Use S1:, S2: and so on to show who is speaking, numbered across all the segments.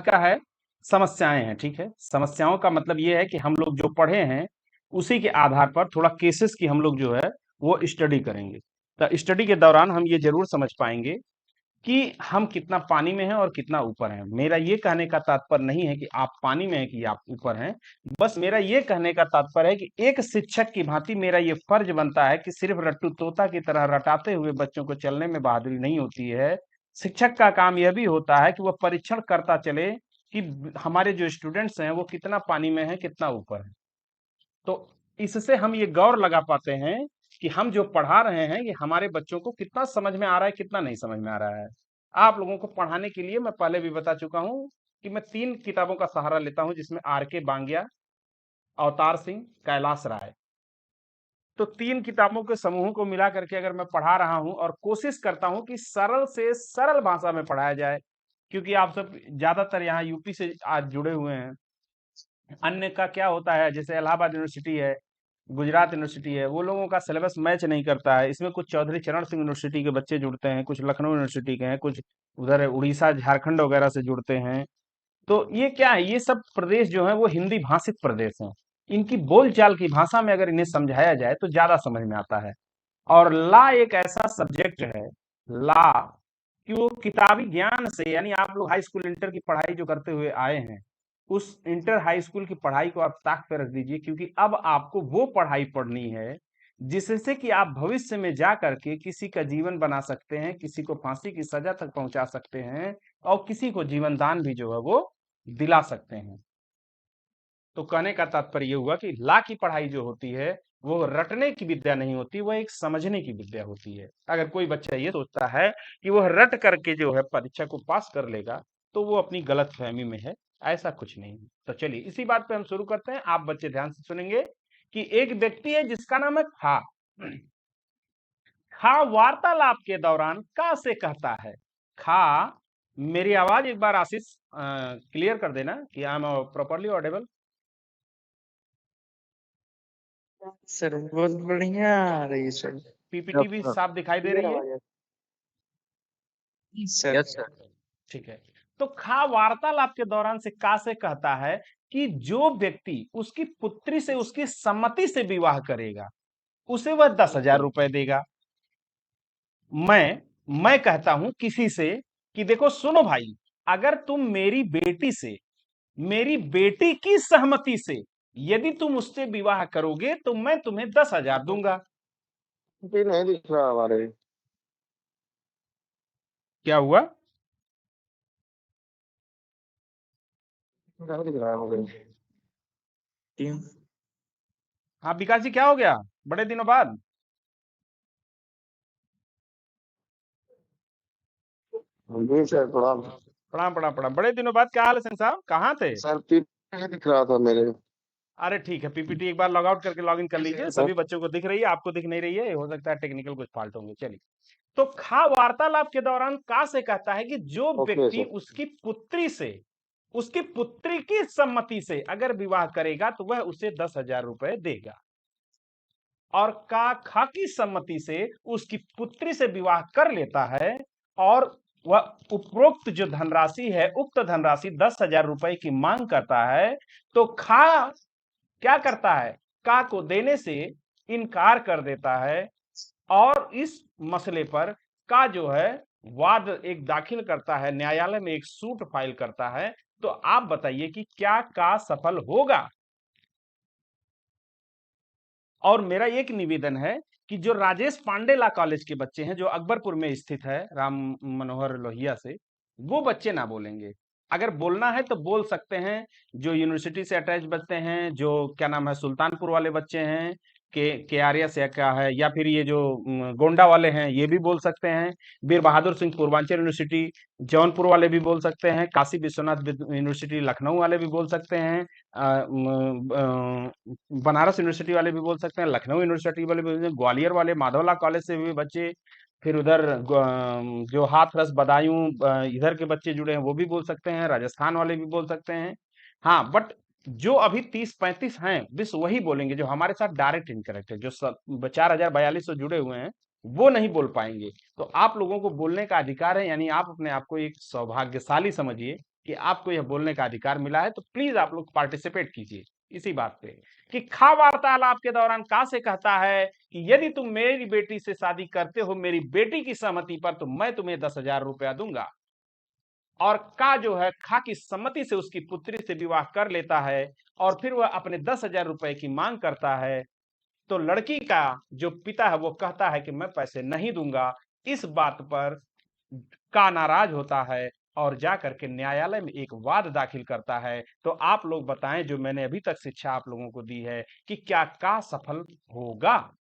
S1: का है समस्याएं हैं, ठीक है। समस्याओं का मतलब ये है कि हम लोग जो पढ़े हैं उसी के आधार पर थोड़ा केसेस की हम लोग जो है वो स्टडी करेंगे। तो स्टडी के दौरान हम ये जरूर समझ पाएंगे कि हम कितना पानी में हैं और कितना ऊपर हैं। मेरा ये कहने का तात्पर्य नहीं है कि आप पानी में हैं कि आप ऊपर हैं। बस मेरा ये कहने का तात्पर्य है कि एक शिक्षक की भांति मेरा ये फर्ज बनता है कि सिर्फ रट्टू तोता की तरह रटाते हुए बच्चों को चलने में बहादुरी नहीं होती है। शिक्षक का काम यह भी होता है कि वह परीक्षण करता चले कि हमारे जो स्टूडेंट्स हैं वो कितना पानी में हैं, कितना ऊपर है। तो इससे हम ये गौर लगा पाते हैं कि हम जो पढ़ा रहे हैं ये हमारे बच्चों को कितना समझ में आ रहा है, कितना नहीं समझ में आ रहा है। आप लोगों को पढ़ाने के लिए मैं पहले भी बता चुका हूं कि मैं 3 किताबों का सहारा लेता हूं, जिसमें आर.के. बांगिया, अवतार सिंह, कैलाश राय। तो 3 किताबों के समूहों को मिला करके अगर मैं पढ़ा रहा हूं और कोशिश करता हूं कि सरल से सरल भाषा में पढ़ाया जाए, क्योंकि आप सब ज्यादातर यहाँ यूपी से आज जुड़े हुए हैं। अन्य का क्या होता है, जैसे इलाहाबाद यूनिवर्सिटी है, गुजरात यूनिवर्सिटी है, वो लोगों का सिलेबस मैच नहीं करता है। इसमें कुछ चौधरी चरण सिंह यूनिवर्सिटी के बच्चे जुड़ते हैं, कुछ लखनऊ यूनिवर्सिटी के हैं, कुछ उधर उड़ीसा झारखंड वगैरह से जुड़ते हैं। तो ये क्या है, ये सब प्रदेश जो है वो हिंदी भाषित प्रदेश हैं। इनकी बोलचाल की भाषा में अगर इन्हें समझाया जाए तो ज्यादा समझ में आता है। और ला एक ऐसा सब्जेक्ट है, ला, कि वो किताबी ज्ञान से, यानी आप लोग हाई स्कूल इंटर की पढ़ाई जो करते हुए आए हैं, उस इंटर हाई स्कूल की पढ़ाई को आप ताक पे रख दीजिए, क्योंकि अब आपको वो पढ़ाई पढ़नी है जिससे कि आप भविष्य में जा करके किसी का जीवन बना सकते हैं, किसी को फांसी की सजा तक पहुंचा सकते हैं और किसी को जीवन दान भी जो है वो दिला सकते हैं। तो कहने का तात्पर्य ये हुआ कि ला की पढ़ाई जो होती है वो रटने की विद्या नहीं होती, वह एक समझने की विद्या होती है। अगर कोई बच्चा ये सोचता है कि वह रट करके जो है परीक्षा को पास कर लेगा तो वो अपनी गलत फहमी में है, ऐसा कुछ नहीं है। तो चलिए इसी बात पे हम शुरू करते हैं। आप बच्चे ध्यान से सुनेंगे कि एक व्यक्ति है जिसका नाम है खा। खा वार्तालाप के दौरान का से कहता है। खा, मेरी आवाज एक बार आशीष क्लियर कर देना कि I am properly Audible.
S2: Sir बहुत बढ़िया आ रही है सर।
S1: पीपीटी भी साफ दिखाई दे रही है
S2: सर
S3: यस सर।
S1: ठीक है। तो खा वार्तालाप के दौरान से का से कहता है कि जो व्यक्ति उसकी पुत्री से उसकी सम्मति से विवाह करेगा उसे वह 10,000 रुपए देगा। मैं कहता हूं किसी से कि देखो सुनो भाई, अगर तुम मेरी बेटी से, मेरी बेटी की सहमति से यदि तुम उससे विवाह करोगे तो मैं तुम्हें 10,000 दूंगा।
S3: जी नहीं दिख रहा हमारे।
S1: क्या हुआ?
S3: नहीं दिख रहा है मुझे।
S2: टीम
S1: हाँ विकास जी, क्या हो गया बड़े दिनों बाद?
S3: जी सर थोड़ा।
S1: प्रणाम प्रणाम प्रणाम, बड़े दिनों बाद। क्या हाल है सिंह साहब, कहाँ थे?
S3: सर नहीं दिख रहा था मेरे।
S1: अरे ठीक है, पीपीटी एक बार लॉग आउट करके लॉग इन कर लीजिए। सभी बच्चों को दिख रही है, आपको दिख नहीं रही है, हो सकता है टेक्निकल कुछ फॉल्ट होंगे। चलिए, तो खा वार्तालाप के दौरान का से कहता है कि जो
S3: ओके
S1: व्यक्ति
S3: सर।
S1: उसकी पुत्री से, उसकी पुत्री की सम्मति से अगर विवाह करेगा तो वह उसे 10,000 रुपए देगा। और का खा की सम्मति से उसकी पुत्री से विवाह कर लेता है और वह उपरोक्त जो धनराशि है, उक्त धनराशि 10,000 रुपए की मांग करता है, तो खा क्या करता है, का को देने से इनकार कर देता है और इस मसले पर का जो है वाद एक दाखिल करता है, न्यायालय में एक सूट फाइल करता है। तो आप बताइए कि क्या का सफल होगा? और मेरा एक निवेदन है कि जो राजेश पांडे लॉ कॉलेज के बच्चे हैं जो अकबरपुर में स्थित है, राम मनोहर लोहिया से, वो बच्चे ना बोलेंगे। अगर बोलना है तो बोल सकते हैं। जो यूनिवर्सिटी से अटैच बच्चे हैं, जो क्या नाम है सुल्तानपुर वाले बच्चे हैं, के आर्या से क्या है, या फिर ये जो गोंडा वाले हैं ये भी बोल सकते हैं। वीर बहादुर सिंह पूर्वांचल यूनिवर्सिटी जौनपुर वाले भी बोल सकते हैं। काशी विश्वनाथ यूनिवर्सिटी लखनऊ वाले भी बोल सकते हैं। बनारस यूनिवर्सिटी वाले भी बोल सकते हैं, लखनऊ यूनिवर्सिटी वाले भी बोल सकते हैं, ग्वालियर वाले माधवला कॉलेज से भी बच्चे, फिर उधर जो हाथरस बदायूं इधर के बच्चे जुड़े हैं वो भी बोल सकते हैं, राजस्थान वाले भी बोल सकते हैं। हाँ, बट जो अभी 30-35 हैं बस वही बोलेंगे जो हमारे साथ डायरेक्ट इंटरेक्ट है, जो 4,042 जुड़े हुए हैं वो नहीं बोल पाएंगे। तो आप लोगों को बोलने का अधिकार है, यानी आप अपने आप को एक सौभाग्यशाली समझिए कि आपको यह बोलने का अधिकार मिला है, तो प्लीज आप लोग पार्टिसिपेट कीजिए इसी बात पे कि खा वार्तालाप के दौरान का से कहता है कि यदि तुम मेरी बेटी से शादी करते हो मेरी बेटी की सहमति पर, तो मैं तुम्हें 10,000 रुपया दूंगा। और का जो है खा की सम्मति से उसकी पुत्री से विवाह कर लेता है और फिर वह अपने 10,000 रुपए की मांग करता है, तो लड़की का जो पिता है वो कहता है कि मैं पैसे नहीं दूंगा। इस बात पर का नाराज होता है और जा करके न्यायालय में एक वाद दाखिल करता है। तो आप लोग बताएं, जो मैंने अभी तक शिक्षा आप लोगों को दी है, कि क्या का सफल होगा?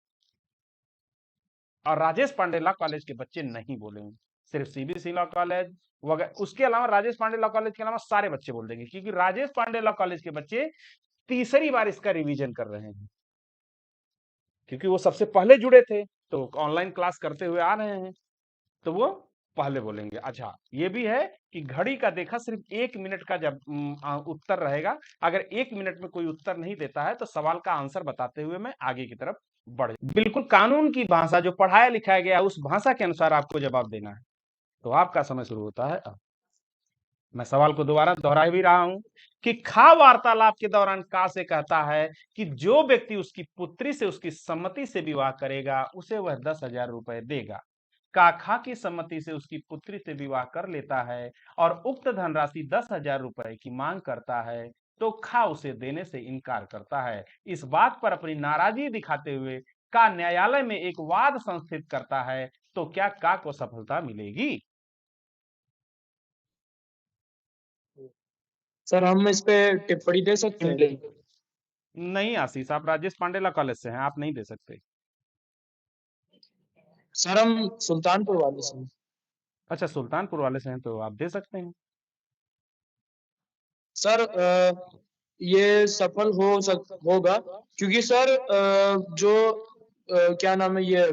S1: और राजेश पांडे लॉ कॉलेज के बच्चे नहीं बोलेंगे, सिर्फ सीबीएसई लॉ कॉलेज वगैरह, उसके अलावा राजेश पांडे लॉ कॉलेज के अलावा सारे बच्चे बोल देंगे, क्योंकि राजेश पांडे लॉ कॉलेज के बच्चे तीसरी बार इसका रिवीजन कर रहे हैं, क्योंकि वो सबसे पहले जुड़े थे, तो ऑनलाइन क्लास करते हुए आ रहे हैं, तो वो पहले बोलेंगे। अच्छा, ये भी है कि घड़ी का देखा सिर्फ 1 मिनट का जब उत्तर रहेगा, अगर 1 मिनट में कोई उत्तर नहीं देता है तो सवाल का आंसर बताते हुए मैं आगे की तरफ बढ़, बिल्कुल कानून की भाषा जो पढ़ाया लिखाया गया उस भाषा के अनुसार आपको जवाब देना है। तो आपका समय शुरू होता है अब। मैं सवाल को दोबारा दोहरा भी रहा हूं कि खा वार्तालाप के दौरान का से कहता है कि जो व्यक्ति उसकी पुत्री से उसकी सम्मति से विवाह करेगा उसे वह 10,000 रुपए देगा। का खा की सम्मति से उसकी पुत्री से विवाह कर लेता है और उक्त धनराशि 10,000 रुपए की मांग करता है, तो खा उसे देने से इनकार करता है। इस बात पर अपनी नाराजगी दिखाते हुए का न्यायालय में एक वाद संस्थित करता है, तो क्या का को सफलता मिलेगी?
S2: सर हम इस पे टिप्पणी दे सकते हैं?
S1: नहीं आशीष, आप राजेश पांडेला कॉलेज से हैं, आप नहीं दे सकते।
S2: सर हम सुल्तानपुर वाले से हैं।
S1: अच्छा, सुल्तानपुर वाले से हैं तो आप दे सकते हैं।
S2: सर ये सफल होगा क्योंकि सर जो क्या नाम है ये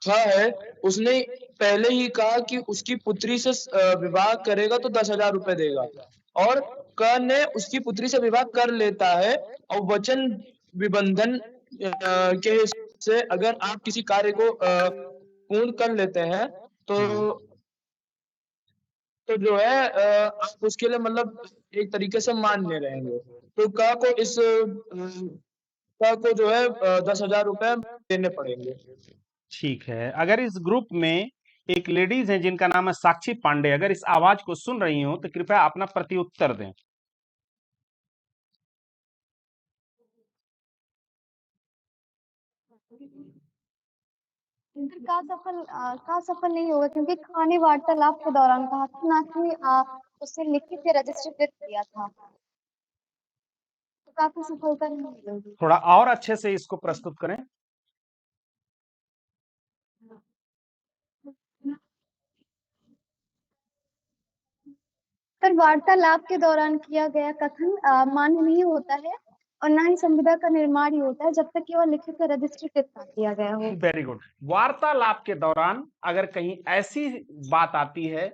S2: खा है, उसने पहले ही कहा कि उसकी पुत्री से विवाह करेगा तो 10,000 रुपए देगा, और क ने उसकी पुत्री से विवाह कर लेता है और वचन विबंधन के हिसाब से अगर आप किसी कार्य को पूर्ण कर लेते हैं तो जो है आप उसके लिए मतलब एक तरीके से मान्य रहेंगे। तो का को इस का को जो है 10,000 रुपए देने पड़ेंगे।
S1: ठीक है, अगर इस ग्रुप में एक लेडीज है जिनका नाम है साक्षी पांडे, अगर इस आवाज को सुन रही हो तो कृपया अपना प्रत्युत्तर दें।
S4: का सफल नहीं होगा क्योंकि खाने वार्तालाप के दौरान कहा था, ना कि उससे लिखित या रजिस्ट्रेटेड किया था, तो काफी सफलता नहीं मिलेगी।
S1: थोड़ा और अच्छे से इसको प्रस्तुत करें।
S4: पर वार्तालाप के दौरान किया गया कथन मान्य नहीं होता है और ना ही संविदा का निर्माण ही होता है जब तक कि वह लिखित या रजिस्ट्रेटेड ना किया गया हो।
S1: Very good. वार्तालाप के दौरान अगर कहीं ऐसी बात आती है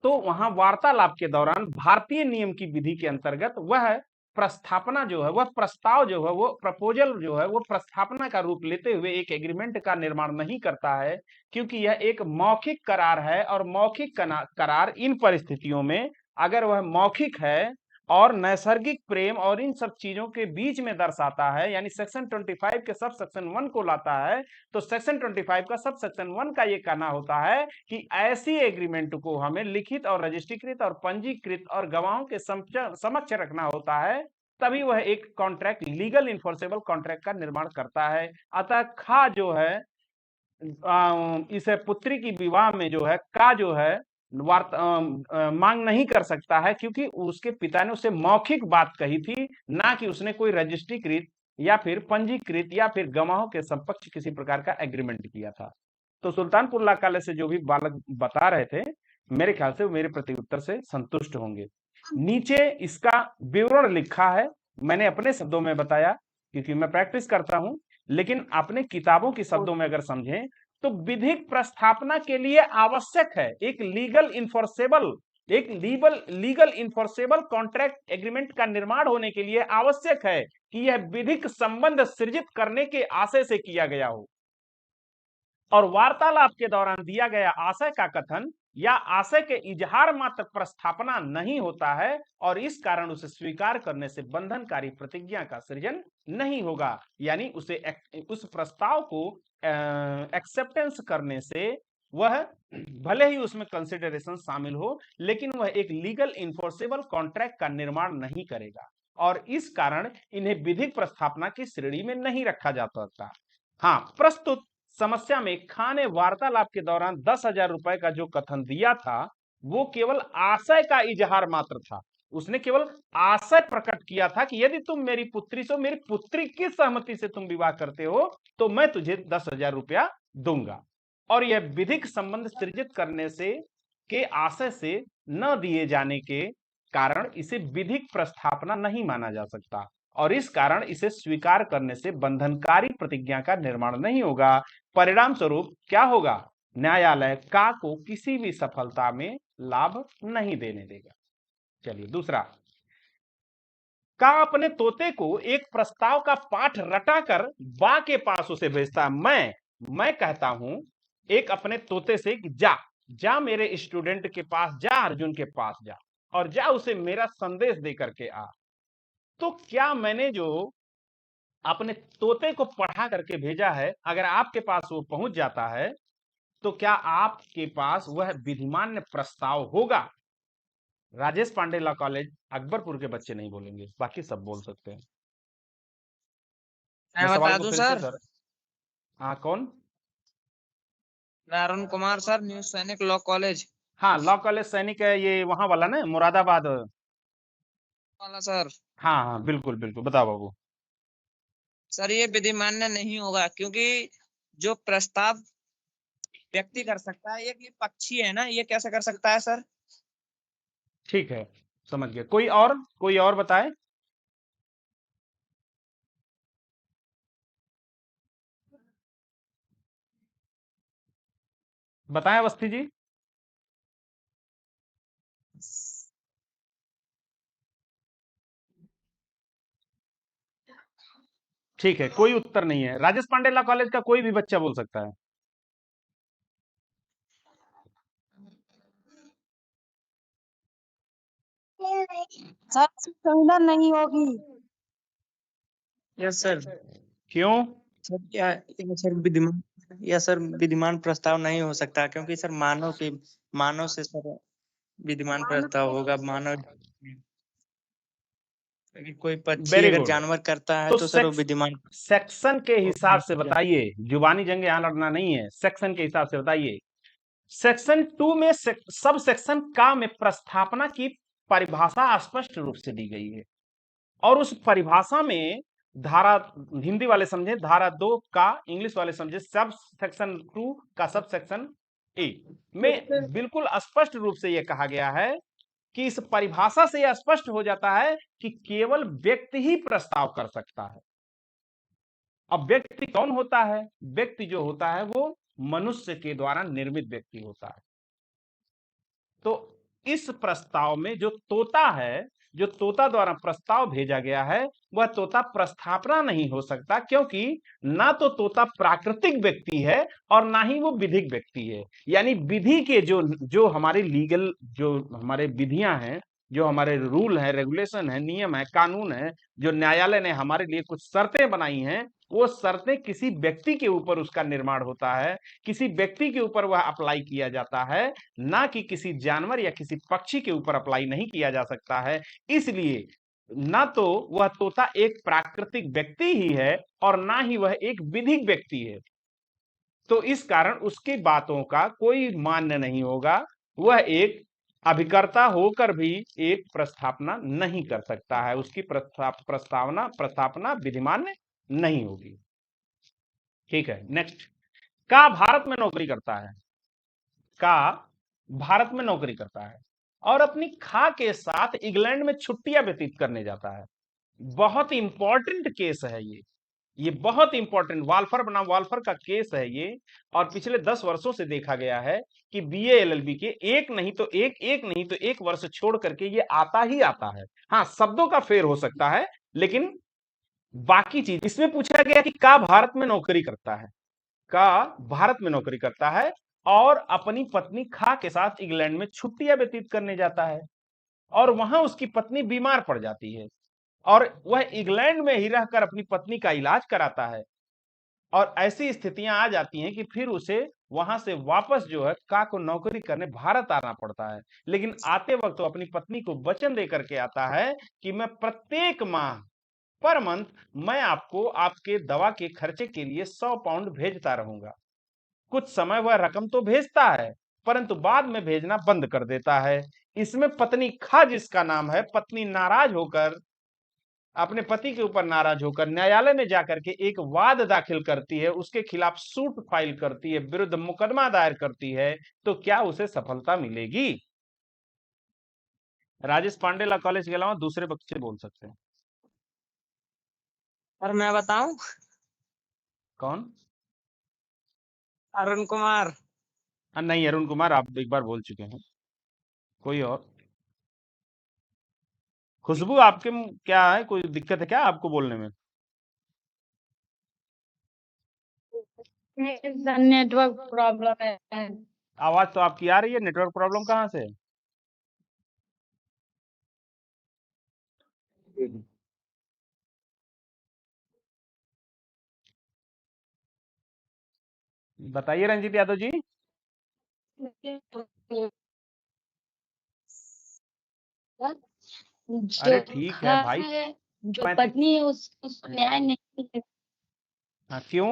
S1: तो वहां वार्तालाप के दौरान भारतीय नियम की विधि के अंतर्गत वह प्रस्थापना जो है, वह प्रस्ताव जो है, वो प्रपोजल जो है, वो प्रस्थापना का रूप लेते हुए एक एग्रीमेंट का निर्माण नहीं करता है, क्योंकि यह एक मौखिक करार है और मौखिक करार इन परिस्थितियों में अगर वह मौखिक है और नैसर्गिक प्रेम और इन सब चीजों के बीच में दर्शाता है, यानी सेक्शन 25 के सब सेक्शन 1 को लाता है, तो सेक्शन 25 का सब सेक्शन 1 का ये कहना होता है कि ऐसी एग्रीमेंट को हमें लिखित और रजिस्ट्रीकृत और पंजीकृत और गवाहों के समक्ष रखना होता है, तभी वह एक कॉन्ट्रैक्ट, लीगल इन्फोर्सेबल कॉन्ट्रैक्ट का निर्माण करता है। अतः खा जो है इस पुत्री की विवाह में जो है का जो है मांग नहीं कर सकता है, क्योंकि उसके पिता ने उसे मौखिक बात कही थी, ना कि उसने कोई रजिस्ट्रीकृत या फिर पंजीकृत या फिर गवाहों के समक्ष किसी प्रकार का एग्रीमेंट किया था। तो सुल्तानपुर लॉ कॉलेज से जो भी बालक बता रहे थे, मेरे ख्याल से मेरे प्रत्युत्तर से संतुष्ट होंगे। नीचे इसका विवरण लिखा है, मैंने अपने शब्दों में बताया क्योंकि मैं प्रैक्टिस करता हूं, लेकिन अपने किताबों के शब्दों में अगर समझें तो विधिक प्रस्थापना के लिए आवश्यक है एक लीगल इन्फोर्सेबल कॉन्ट्रैक्ट एग्रीमेंट का निर्माण होने के लिए आवश्यक है कि यह विधिक संबंध सृजित करने के आशय से किया गया हो, और वार्तालाप के दौरान दिया गया आशय का कथन या आशय के इजहार मात्र प्रस्थापना नहीं होता है और इस कारण उसे स्वीकार करने से बंधनकारी प्रतिज्ञा का सृजन नहीं होगा। यानी उसे उस प्रस्ताव को एक्सेप्टेंस करने से वह भले ही उसमें कंसिडरेशन शामिल हो, लेकिन वह एक लीगल इन्फोर्सेबल कॉन्ट्रैक्ट का निर्माण नहीं करेगा और इस कारण इन्हें विधिक प्रस्थापना की श्रेणी में नहीं रखा जा सकता। हाँ, प्रस्तुत समस्या में खान ने वार्तालाप के दौरान 10,000 रुपए का जो कथन दिया था वो केवल आशय का इजहार मात्र था। उसने केवल आशय प्रकट किया था कि यदि तुम मेरी पुत्री से, मेरी पुत्री की सहमति से तुम विवाह करते हो तो मैं तुझे 10,000 रुपया दूंगा। और यह विधिक संबंध सृजित करने से के आशय से न दिए जाने के कारण इसे विधिक प्रस्थापना नहीं माना जा सकता और इस कारण इसे स्वीकार करने से बंधनकारी प्रतिज्ञा का निर्माण नहीं होगा। परिणाम स्वरूप क्या होगा? न्यायालय का को किसी भी सफलता में लाभ नहीं देने देगा। चलिए दूसरा, का अपने तोते को एक प्रस्ताव का पाठ रटाकर बा के पास उसे भेजता है। मैं कहता हूं एक अपने तोते से कि जा मेरे स्टूडेंट के पास जा, अर्जुन के पास जा और जा उसे मेरा संदेश दे करके आ। तो क्या मैंने जो अपने तोते को पढ़ा करके भेजा है, अगर आपके पास वो पहुंच जाता है तो क्या आपके पास वह विधिमान्य प्रस्ताव होगा? राजेश पांडे लॉ कॉलेज अकबरपुर के बच्चे नहीं बोलेंगे, बाकी सब बोल सकते हैं।
S5: मैं बता दूं सर?
S1: हाँ, कौन?
S5: अरुण कुमार सर, न्यू सैनिक लॉ कॉलेज।
S1: हाँ, लॉ कॉलेज सैनिक है, ये वहां वाला ना, मुरादाबाद
S5: वाला सर।
S1: हाँ हाँ, बिल्कुल बिल्कुल, बताओ बाबू।
S5: सर ये विधिमान्य नहीं होगा क्योंकि जो प्रस्ताव व्यक्ति कर सकता है, ये पक्षी है ना, ये कैसे कर सकता है सर?
S1: ठीक है, समझ गए। कोई और बताए? बताएं अवस्थी जी। ठीक है, कोई उत्तर नहीं है। राजेश पांडे लॉ कॉलेज का कोई भी बच्चा बोल सकता है।
S6: सर संविधान नहीं होगी।
S5: Yes sir.
S1: क्यों?
S5: सर क्या सर विधिमान प्रस्ताव नहीं हो सकता क्योंकि सर मानव से सर विधिमान प्रस्ताव होगा। मानव कोई पक्षी
S1: Very
S5: अगर
S1: good.
S5: जानवर करता है तो सर वो विधिमान।
S1: सेक्शन के हिसाब से बताइए, जुबानी जंग यहाँ लड़ना नहीं है, सेक्शन के हिसाब से बताइए। सेक्शन 2 में सब सेक्शन का में प्रस्थापना की परिभाषा स्पष्ट रूप से दी गई है और उस परिभाषा में धारा, हिंदी वाले समझे धारा 2 का, इंग्लिश वाले समझे सब सेक्शन 2 का सब सेक्शन ए में बिल्कुल स्पष्ट रूप से यह कहा गया है कि इस परिभाषा से यह स्पष्ट हो जाता है कि केवल व्यक्ति ही प्रस्ताव कर सकता है। अब व्यक्ति कौन होता है? व्यक्ति जो होता है वो मनुष्य के द्वारा निर्मित व्यक्ति होता है। तो इस प्रस्ताव में जो तोता है, जो तोता द्वारा प्रस्ताव भेजा गया है, वह तोता प्रस्थापना नहीं हो सकता क्योंकि ना तो तोता प्राकृतिक व्यक्ति है और ना ही वो विधिक व्यक्ति है। यानी विधि के जो हमारे लीगल, जो हमारे विधियां हैं, जो हमारे रूल है, रेगुलेशन है, नियम है, कानून है, जो न्यायालय ने हमारे लिए कुछ शर्तें बनाई हैं, वो शर्तें किसी व्यक्ति के ऊपर उसका निर्माण होता है, किसी व्यक्ति के ऊपर वह अप्लाई किया जाता है, ना कि किसी जानवर या किसी पक्षी के ऊपर अप्लाई नहीं किया जा सकता है। इसलिए ना तो वह तोता एक प्राकृतिक व्यक्ति ही है और ना ही वह एक विधिक व्यक्ति है। तो इस कारण उसकी बातों का कोई मान्य नहीं होगा। वह एक अभिकर्ता होकर भी एक प्रस्थापना नहीं कर सकता है, उसकी प्रस्थापना विधिमान्य नहीं होगी। ठीक है, नेक्स्ट। का भारत में नौकरी करता है, का भारत में नौकरी करता है और अपनी खा के साथ इंग्लैंड में छुट्टियां व्यतीत करने जाता है। बहुत इंपॉर्टेंट केस है ये बहुत इंपॉर्टेंट वाल्फर बनाम वाल्फर का केस है ये। और पिछले 10 वर्षों से देखा गया है कि बीए एलएलबी के एक नहीं तो एक वर्ष छोड़ करके ये आता ही आता है। हाँ, शब्दों का फेर हो सकता है, लेकिन बाकी चीज इसमें पूछा गया कि का भारत में नौकरी करता है, का भारत में नौकरी करता है और अपनी पत्नी खा के साथ इंग्लैंड में छुट्टियां व्यतीत करने जाता है और वहां उसकी पत्नी बीमार पड़ जाती है और वह इंग्लैंड में ही रहकर अपनी पत्नी का इलाज कराता है और ऐसी स्थितियां आ जाती हैं कि फिर उसे वहां से वापस जो है का को नौकरी करने भारत आना पड़ता है। लेकिन आते वक्त वो अपनी पत्नी को वचन दे करके आता है कि मैं प्रत्येक माह पर मंथ मैं आपको आपके दवा के खर्चे के लिए 100 पाउंड भेजता रहूंगा। कुछ समय वह रकम तो भेजता है परंतु बाद में भेजना बंद कर देता है। इसमें पत्नी खा जिसका नाम है, पत्नी नाराज होकर अपने पति के ऊपर नाराज होकर न्यायालय में जाकर के एक वाद दाखिल करती है, उसके खिलाफ सूट फाइल करती है, विरुद्ध मुकदमा दायर करती है, तो क्या उसे सफलता मिलेगी? राजेश पांडे लॉ कॉलेज के अलावा दूसरे बच्चे बोल सकते हैं।
S5: और मैं बताऊं?
S1: कौन?
S5: अरुण कुमार।
S1: नहीं, अरुण कुमार आप एक बार बोल चुके हैं। कोई और? खुशबू आपके क्या है, कोई दिक्कत है क्या आपको बोलने में?
S6: नेटवर्क प्रॉब्लम है।
S1: आवाज तो आपकी आ रही है, नेटवर्क प्रॉब्लम कहाँ से है? बताइए रंजीत यादव जी। अरे
S6: जो
S1: ठीक है
S6: खा
S1: भाई,
S6: है, जो
S1: मैं
S6: पत्नी है उसको न्याय नहीं है।
S1: हाँ, क्यों?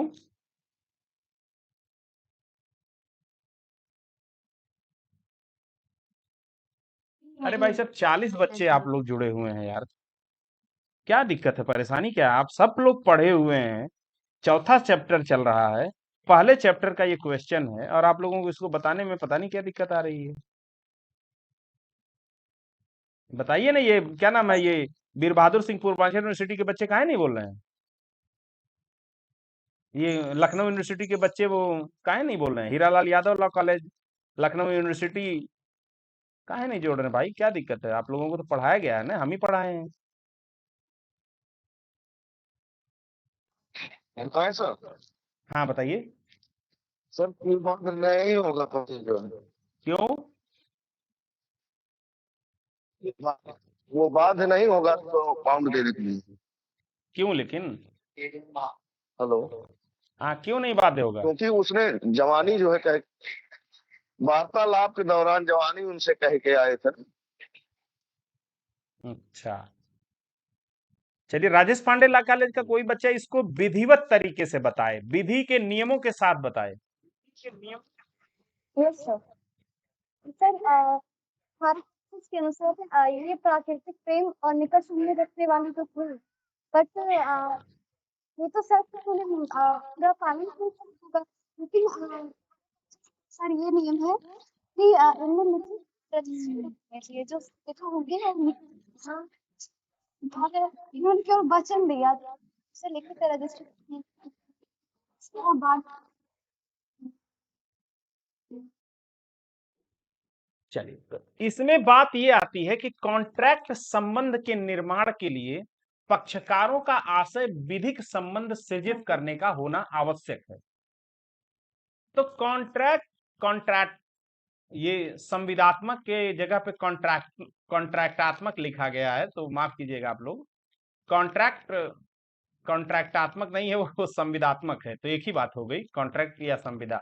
S1: अरे भाई साहब 40 बच्चे आप लोग जुड़े हुए हैं यार, क्या दिक्कत है, परेशानी क्या है? आप सब लोग पढ़े हुए हैं, चौथा चैप्टर चल रहा है, पहले चैप्टर का ये क्वेश्चन है और आप लोगों को इसको बताने में पता नहीं क्या दिक्कत आ रही है। बताइए ना, ये क्या नाम है, ये वीर बहादुर सिंह पूर्वांचल यूनिवर्सिटी के बच्चे काहे नहीं बोल रहे हैं? ये लखनऊ यूनिवर्सिटी के बच्चे वो काहे नहीं बोल रहे हैं? Hiralal Yadav law college, Lucknow university काहे नहीं जोड़ रहे हैं भाई? क्या दिक्कत है? आप लोगों को तो पढ़ाया गया है ना, हम ही पढ़ाए हैं।
S3: कहाँ सर?
S1: हाँ बताइए।
S3: सर फीस बहुत नहीं होगा पति जो है,
S1: क्यों?
S3: वो बाध नहीं होगा तो पाउंड देने के लिए।
S1: क्यों लेकिन?
S3: हेलो।
S1: हाँ, क्यों नहीं बाध्य होगा?
S3: क्योंकि उसने जवानी जो है कह वार्तालाप के दौरान जवानी उनसे कह के आए थे।
S1: अच्छा, चलिए राजेश पांडे लॉ कॉलेज का कोई बच्चा इसको विधिवत तरीके से बताए, विधि के नियमों के साथ बताए।
S4: Yes sir. सर भारत के अनुसार ये प्राकृतिक प्रेम और निकट संबंध रखने वाली तो थी, बट ये तो सर पूरा पालन नहीं होगा, लेकिन सर ये नियम है कि इनमें लिखित रजिस्ट्री होनी चाहिए, जो लिखा होगी ना हाँ, इन्होंने केवल वचन दिया, उसे लिखित रजिस्ट्री उसके बाद
S1: चलिए, तो इसमें बात ये आती है कि कॉन्ट्रैक्ट संबंध के निर्माण के लिए पक्षकारों का आशय विधिक संबंध सृजित करने का होना आवश्यक है। तो कॉन्ट्रैक्ट ये संविदात्मक के जगह पे कॉन्ट्रैक्टात्मक लिखा गया है, तो माफ कीजिएगा आप लोग। कॉन्ट्रैक्ट कॉन्ट्रैक्टात्मक नहीं है, वो संविदात्मक है, तो एक ही बात हो गई, कॉन्ट्रैक्ट या संविदा।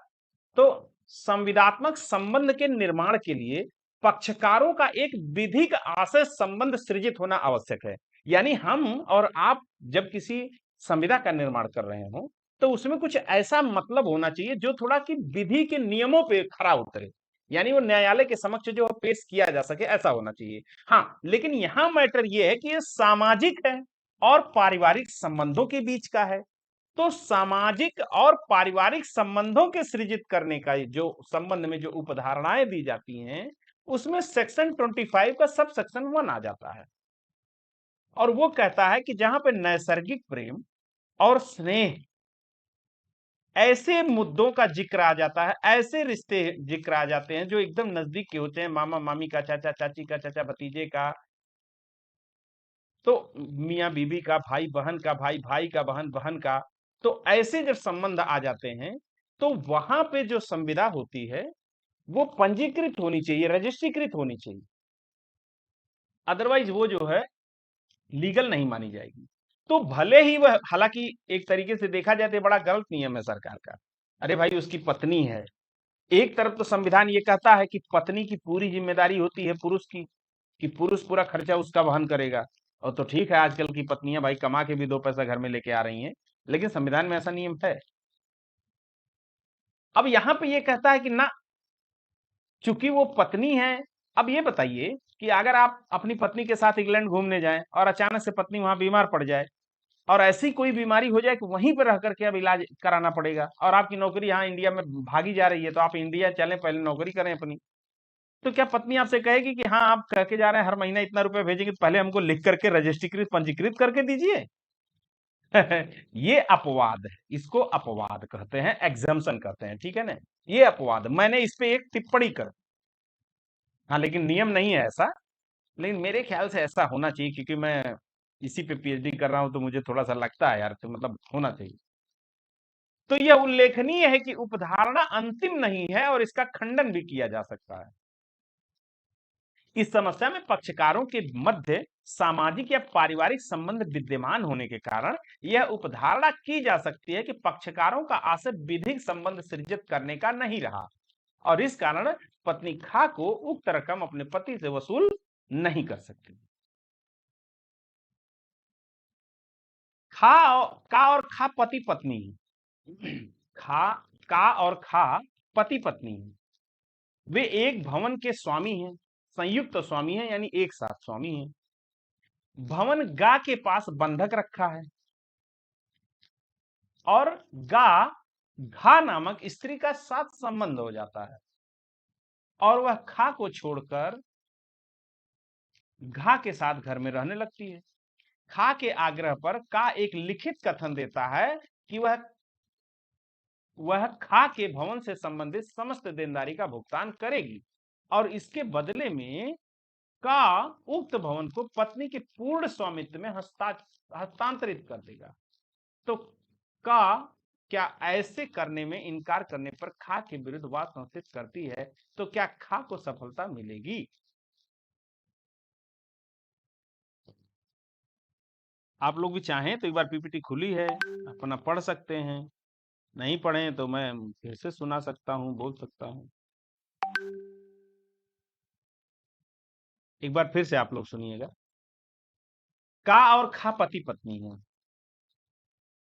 S1: तो संविदात्मक संबंध के निर्माण के लिए पक्षकारों का एक विधिक आशय संबंध सृजित होना आवश्यक है। यानी हम और आप जब किसी संविदा का निर्माण कर रहे हो तो उसमें कुछ ऐसा मतलब होना चाहिए जो थोड़ा कि विधि के नियमों पे खरा उतरे, यानी वो न्यायालय के समक्ष जो पेश किया जा सके, ऐसा होना चाहिए। हाँ, लेकिन यहां मैटर ये है कि ये सामाजिक है और पारिवारिक संबंधों के बीच का है। तो सामाजिक और पारिवारिक संबंधों के सृजित करने का जो संबंध में जो उपधारणाएं दी जाती हैं उसमें सेक्शन 25 का सब सेक्शन 1 आ जाता है और वो कहता है कि जहां पे नैसर्गिक प्रेम और स्नेह ऐसे मुद्दों का जिक्र आ जाता है, ऐसे रिश्ते जिक्र आ जाते हैं जो एकदम नजदीक के होते हैं, मामा मामी का, चाचा चाची का, चाचा भतीजे का, तो मियाँ बीबी का, भाई बहन का, भाई भाई का, बहन बहन का, तो ऐसे जब संबंध आ जाते हैं तो वहां पे जो संविदा होती है वो पंजीकृत होनी चाहिए, रजिस्ट्रीकृत होनी चाहिए, अदरवाइज वो जो है लीगल नहीं मानी जाएगी। तो भले ही वह, हालांकि एक तरीके से देखा जाए तो बड़ा गलत नियम है सरकार का। अरे भाई उसकी पत्नी है, एक तरफ तो संविधान ये कहता है कि पत्नी की पूरी जिम्मेदारी होती है पुरुष की, कि पुरुष पूरा खर्चा उसका वहन करेगा। और तो ठीक है, आजकल की पत्नियां भाई कमा के भी 2 पैसा घर में लेके आ रही हैं, लेकिन संविधान में ऐसा नियम है। अब यहां पे ये कहता है कि ना, चूंकि वो पत्नी है। अब ये बताइए कि अगर आप अपनी पत्नी के साथ इंग्लैंड घूमने जाएं और अचानक से पत्नी वहां बीमार पड़ जाए और ऐसी कोई बीमारी हो जाए कि वहीं पर रह करके अब इलाज कराना पड़ेगा, और आपकी नौकरी यहाँ इंडिया में भागी जा रही है, तो आप इंडिया चलें, पहले नौकरी करें अपनी। तो क्या पत्नी आपसे कहेगी कि हाँ आप कह के जा रहे हैं हर महीना इतना रुपए भेजेंगे, तो पहले हमको लिख करके रजिस्ट्रीकृत पंजीकृत करके दीजिए? ये अपवाद है, इसको अपवाद कहते हैं, एग्जम्पशन कहते हैं, ठीक है ना। ये अपवाद, मैंने इस पे एक टिप्पणी कर, हाँ लेकिन नियम नहीं है ऐसा, लेकिन मेरे ख्याल से ऐसा होना चाहिए, क्योंकि मैं इसी पे पीएचडी कर रहा हूं, तो मुझे थोड़ा सा लगता है यार, तो मतलब होना चाहिए। तो यह उल्लेखनीय है कि उपधारणा अंतिम नहीं है और इसका खंडन भी किया जा सकता है। इस समस्या में पक्षकारों के मध्य सामाजिक या पारिवारिक संबंध विद्यमान होने के कारण यह उपधारणा की जा सकती है कि पक्षकारों का आशय विधिक संबंध सृजित करने का नहीं रहा, और इस कारण पत्नी खा को उक्त रकम अपने पति से वसूल नहीं कर सकती। का और खा पति पत्नी है। का और खा पति पत्नी है, वे एक भवन के स्वामी हैं, संयुक्त स्वामी हैं, यानी एक साथ स्वामी हैं। भवन गा के पास बंधक रखा है और गा घा नामक स्त्री का साथ संबंध हो जाता है, और वह खा को छोड़कर घा के साथ घर में रहने लगती है। खा के आग्रह पर का एक लिखित कथन देता है कि वह खा के भवन से संबंधित समस्त देनदारी का भुगतान करेगी, और इसके बदले में का उक्त भवन को पत्नी के पूर्ण स्वामित्व में हस्तांतरित कर देगा। तो का क्या ऐसे करने में इनकार करने पर खा के विरुद्ध वाद संस्थित करती है, तो क्या खा को सफलता मिलेगी? आप लोग भी चाहें तो एक बार पीपीटी खुली है, अपना पढ़ सकते हैं, नहीं पढ़े तो मैं फिर से सुना सकता हूं, बोल सकता हूं। एक बार फिर से आप लोग सुनिएगा। का और खा पति पत्नी है,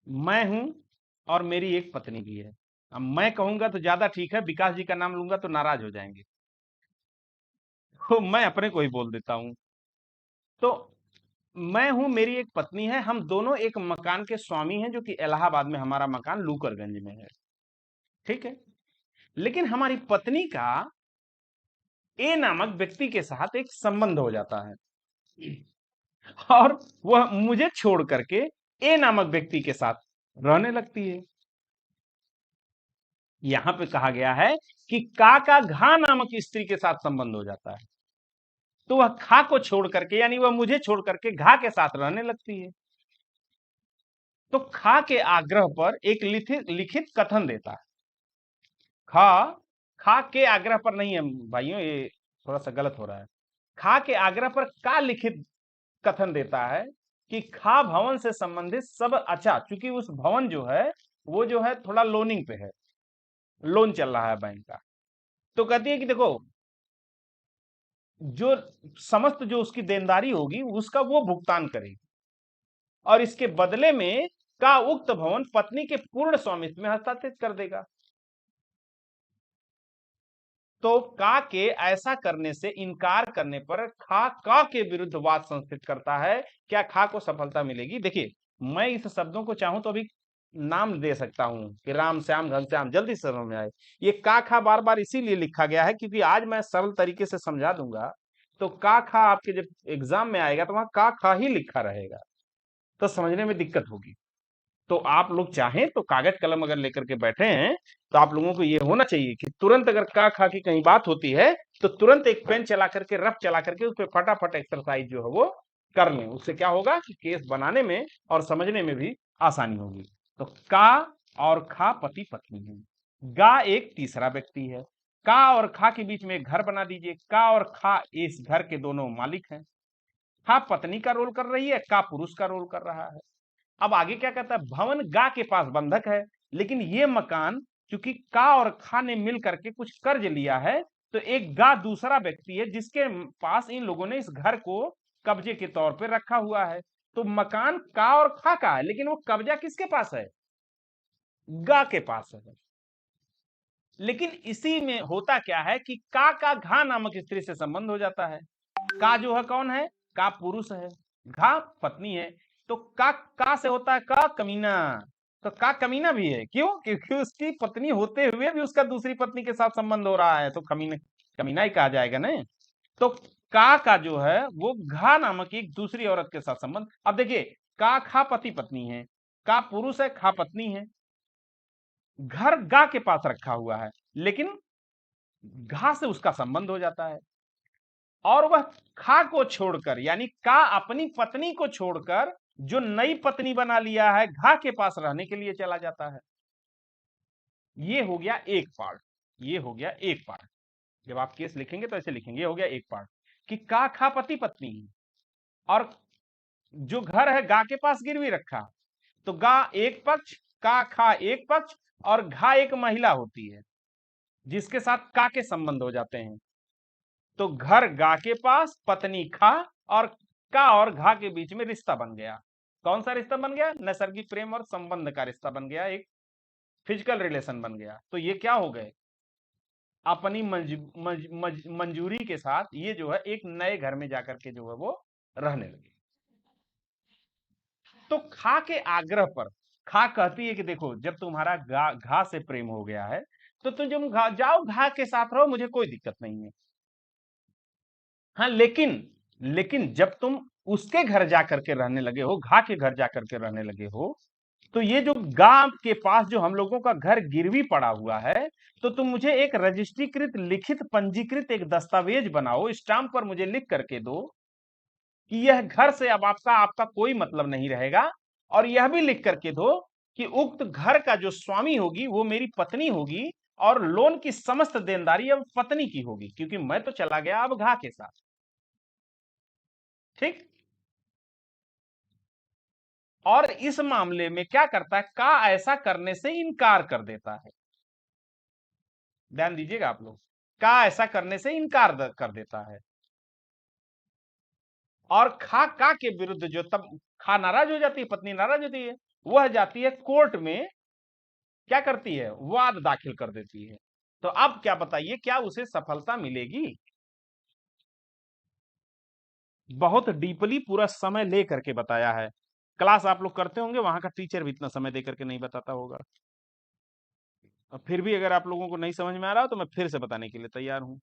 S1: मैं हूं और मेरी एक पत्नी भी है। अब मैं कहूंगा तो ज्यादा ठीक है, विकास जी का नाम लूंगा तो नाराज हो जाएंगे, तो मैं अपने को ही बोल देता हूं। तो मैं हूं, मेरी एक पत्नी है, हम दोनों एक मकान के स्वामी हैं, जो कि इलाहाबाद में हमारा मकान लूकरगंज में है, ठीक है। लेकिन हमारी पत्नी का ए नामक व्यक्ति के साथ एक संबंध हो जाता है, और वह मुझे छोड़ करके ए नामक व्यक्ति के साथ रहने लगती है। यहां पे कहा गया है कि का घा नामक स्त्री के साथ संबंध हो जाता है, तो वह खा को छोड़ करके, यानी वह मुझे छोड़ करके घा के साथ रहने लगती है। तो खा के आग्रह पर एक लिखित कथन देता है। खा के आग्रह पर नहीं है भाइयों, ये थोड़ा सा गलत हो रहा है। खा के आग्रह पर का लिखित कथन देता है कि खा भवन से संबंधित सब, अच्छा चूंकि उस भवन जो है वो जो है थोड़ा लोनिंग पे है, लोन चल रहा है बैंक का, तो कहती है कि देखो जो समस्त जो उसकी देनदारी होगी उसका वो भुगतान करेगी, और इसके बदले में का उक्त भवन पत्नी के पूर्ण स्वामित्व में हस्तांतरित कर देगा। तो का के ऐसा करने से इनकार करने पर खा का के विरुद्ध वाद संस्थित करता है, क्या खा को सफलता मिलेगी? देखिए मैं इस शब्दों को चाहूं तो अभी नाम दे सकता हूं कि राम श्याम घनश्याम, जल्दी समझ में आए। ये का खा बार बार इसीलिए लिखा गया है क्योंकि आज मैं सरल तरीके से समझा दूंगा, तो का खा आपके जब एग्जाम में आएगा तो वहां का खा ही लिखा रहेगा, तो समझने में दिक्कत होगी। तो आप लोग चाहें तो कागज कलम अगर लेकर के बैठे हैं तो आप लोगों को ये होना चाहिए कि तुरंत अगर का खा की कहीं बात होती है तो तुरंत एक पेन चला करके, रफ चला करके उस पर फटाफट एक्सरसाइज जो है वो कर लें। उससे क्या होगा कि केस बनाने में और समझने में भी आसानी होगी। तो का और खा पति पत्नी है, गा एक तीसरा व्यक्ति है। का और खा के बीच में एक घर बना दीजिए। का और खा इस घर के दोनों मालिक हैं। खा पत्नी का रोल कर रही है, का पुरुष का रोल कर रहा है। अब आगे क्या कहता है, भवन गा के पास बंधक है, लेकिन ये मकान चूंकि का और खा ने मिल करके कुछ कर्ज लिया है, तो एक गा दूसरा व्यक्ति है जिसके पास इन लोगों ने इस घर को कब्जे के तौर पर रखा हुआ है। तो मकान का और खा का है, लेकिन वो कब्जा किसके पास है, गा के पास है। लेकिन इसी में होता क्या है कि का घा नामक स्त्री से संबंध हो जाता है। का जो है कौन है, का पुरुष है, घा पत्नी है। तो का से होता है का कमीना। तो का कमीना भी है, क्यों, क्योंकि उसकी पत्नी होते हुए भी उसका दूसरी पत्नी के साथ संबंध हो रहा है, तो कमीना ही कहा जाएगा ना। तो का जो है वो घा नामक एक दूसरी औरत के साथ संबंध। अब देखिए, का खा पति पत्नी है, का पुरुष है, खा पत्नी है, घर गा के पास रखा हुआ है, लेकिन घा से उसका संबंध हो जाता है और वह खा को छोड़कर, यानी का अपनी पत्नी को छोड़कर जो नई पत्नी बना लिया है, घा के पास रहने के लिए चला जाता है। ये हो गया एक पार्ट, ये हो गया एक पार्ट। जब आप केस लिखेंगे तो ऐसे लिखेंगे, ये हो गया एक पार्ट कि का खा पति पत्नी है और जो घर है गा के पास गिरवी रखा, तो गा एक पक्ष, का खा एक पक्ष और घा एक महिला होती है जिसके साथ का के संबंध हो जाते हैं। तो घर गा के पास, पत्नी खा और का और घा के बीच में रिश्ता बन गया। कौन सा रिश्ता बन गया, नैसर्गिक प्रेम और संबंध का रिश्ता बन गया, एक फिजिकल रिलेशन बन गया। तो ये क्या हो गए, अपनी मंजूरी के साथ ये जो है एक नए घर में जाकर के जो है वो रहने लगे। तो खा के आग्रह पर खा कहती है कि देखो, जब तुम्हारा घा से प्रेम हो गया है तो तुम जाओ घा के साथ रहो, मुझे कोई दिक्कत नहीं है। हाँ, लेकिन जब तुम उसके घर जाकर के रहने लगे हो, घा के घर जाकर के रहने लगे हो, तो ये जो गा के पास जो हम लोगों का घर गिरवी पड़ा हुआ है, तो तुम मुझे एक रजिस्ट्रीकृत, लिखित, पंजीकृत एक दस्तावेज बनाओ, स्टाम्प पर मुझे लिख करके दो कि यह घर से अब आपका कोई मतलब नहीं रहेगा, और यह भी लिख करके दो कि उक्त घर का जो स्वामी होगी वो मेरी पत्नी होगी और लोन की समस्त देनदारी अब पत्नी की होगी, क्योंकि मैं तो चला गया अब घा के साथ। ठीक। और इस मामले में क्या करता है, का ऐसा करने से इनकार कर देता है। ध्यान दीजिएगा आप लोग, का ऐसा करने से इनकार कर देता है और खा का के विरुद्ध जो, तब खा नाराज हो जाती है, पत्नी नाराज होती है, वह जाती है कोर्ट में, क्या करती है, वाद दाखिल कर देती है। तो अब क्या बताइए, क्या उसे सफलता मिलेगी? बहुत डीपली पूरा समय ले करके बताया है। क्लास आप लोग करते होंगे, वहां का टीचर भी इतना समय दे करके नहीं बताता होगा। और फिर भी अगर आप लोगों को नहीं समझ में आ रहा हो तो मैं फिर से बताने के लिए तैयार हूं।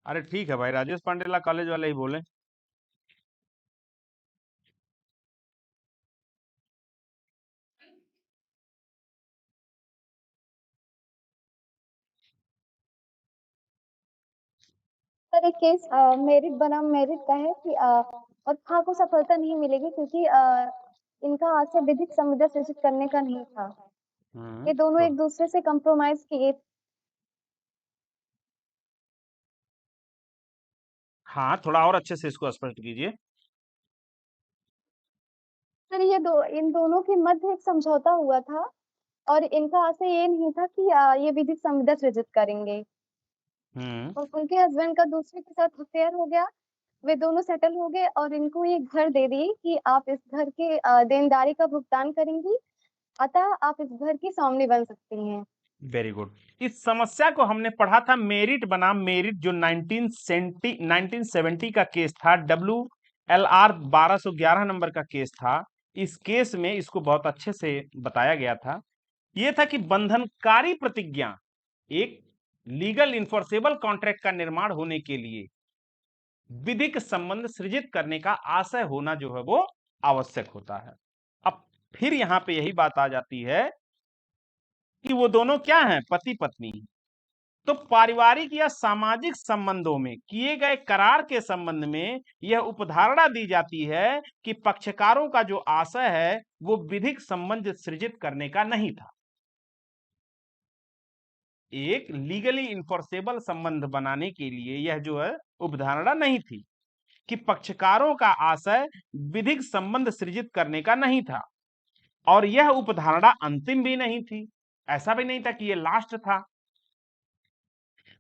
S1: अरे ठीक है भाई, राजेश पांडेला कॉलेज वाले ही बोले।
S4: सर एक केस मेरिट बनाम मेरिट का है कि और खा को सफलता नहीं मिलेगी क्योंकि इनका हाथ से विधिक संविदा सृजित करने का नहीं था। ये दोनों
S1: तो
S4: एक दूसरे से कंप्रोमाइज किए।
S1: हाँ, थोड़ा और अच्छे से इसको स्पष्ट कीजिए।
S4: सर ये इन दोनों के मध्य एक समझौता हुआ था और इनका आशय ये नहीं था कि ये विधिक संविदा सृजित करेंगे। और उनके हस्बैंड का दूसरे के साथ अफेयर हो गया, वे दोनों सेटल हो गए और इनको ये घर दे दिए कि आप इस घर के देनदारी का भुगतान करेंगी, अतः आप इस घर की स्वामिनी बन सकती हैं।
S1: Very good. इस समस्या को हमने पढ़ा था मेरिट बनाम मेरिट, जो 1970 का केस था, WLR 1211 नंबर का केस था। इस केस में इसको बहुत अच्छे से बताया गया था। यह था कि बंधनकारी प्रतिज्ञा, एक लीगल इन्फोर्सेबल कॉन्ट्रैक्ट का निर्माण होने के लिए विधिक संबंध सृजित करने का आशय होना जो है वो आवश्यक होता है। अब फिर यहां पे यही बात आ जाती है कि वो दोनों क्या हैं, पति पत्नी। तो पारिवारिक या सामाजिक संबंधों में किए गए करार के संबंध में यह उपधारणा दी जाती है कि पक्षकारों का जो आशय है वो विधिक संबंध सृजित करने का नहीं था। एक लीगली इन्फोर्सेबल संबंध बनाने के लिए यह जो है उपधारणा नहीं थी कि पक्षकारों का आशय विधिक संबंध सृजित करने का नहीं था, और यह उपधारणा अंतिम भी नहीं थी, ऐसा भी नहीं था कि यह लास्ट था,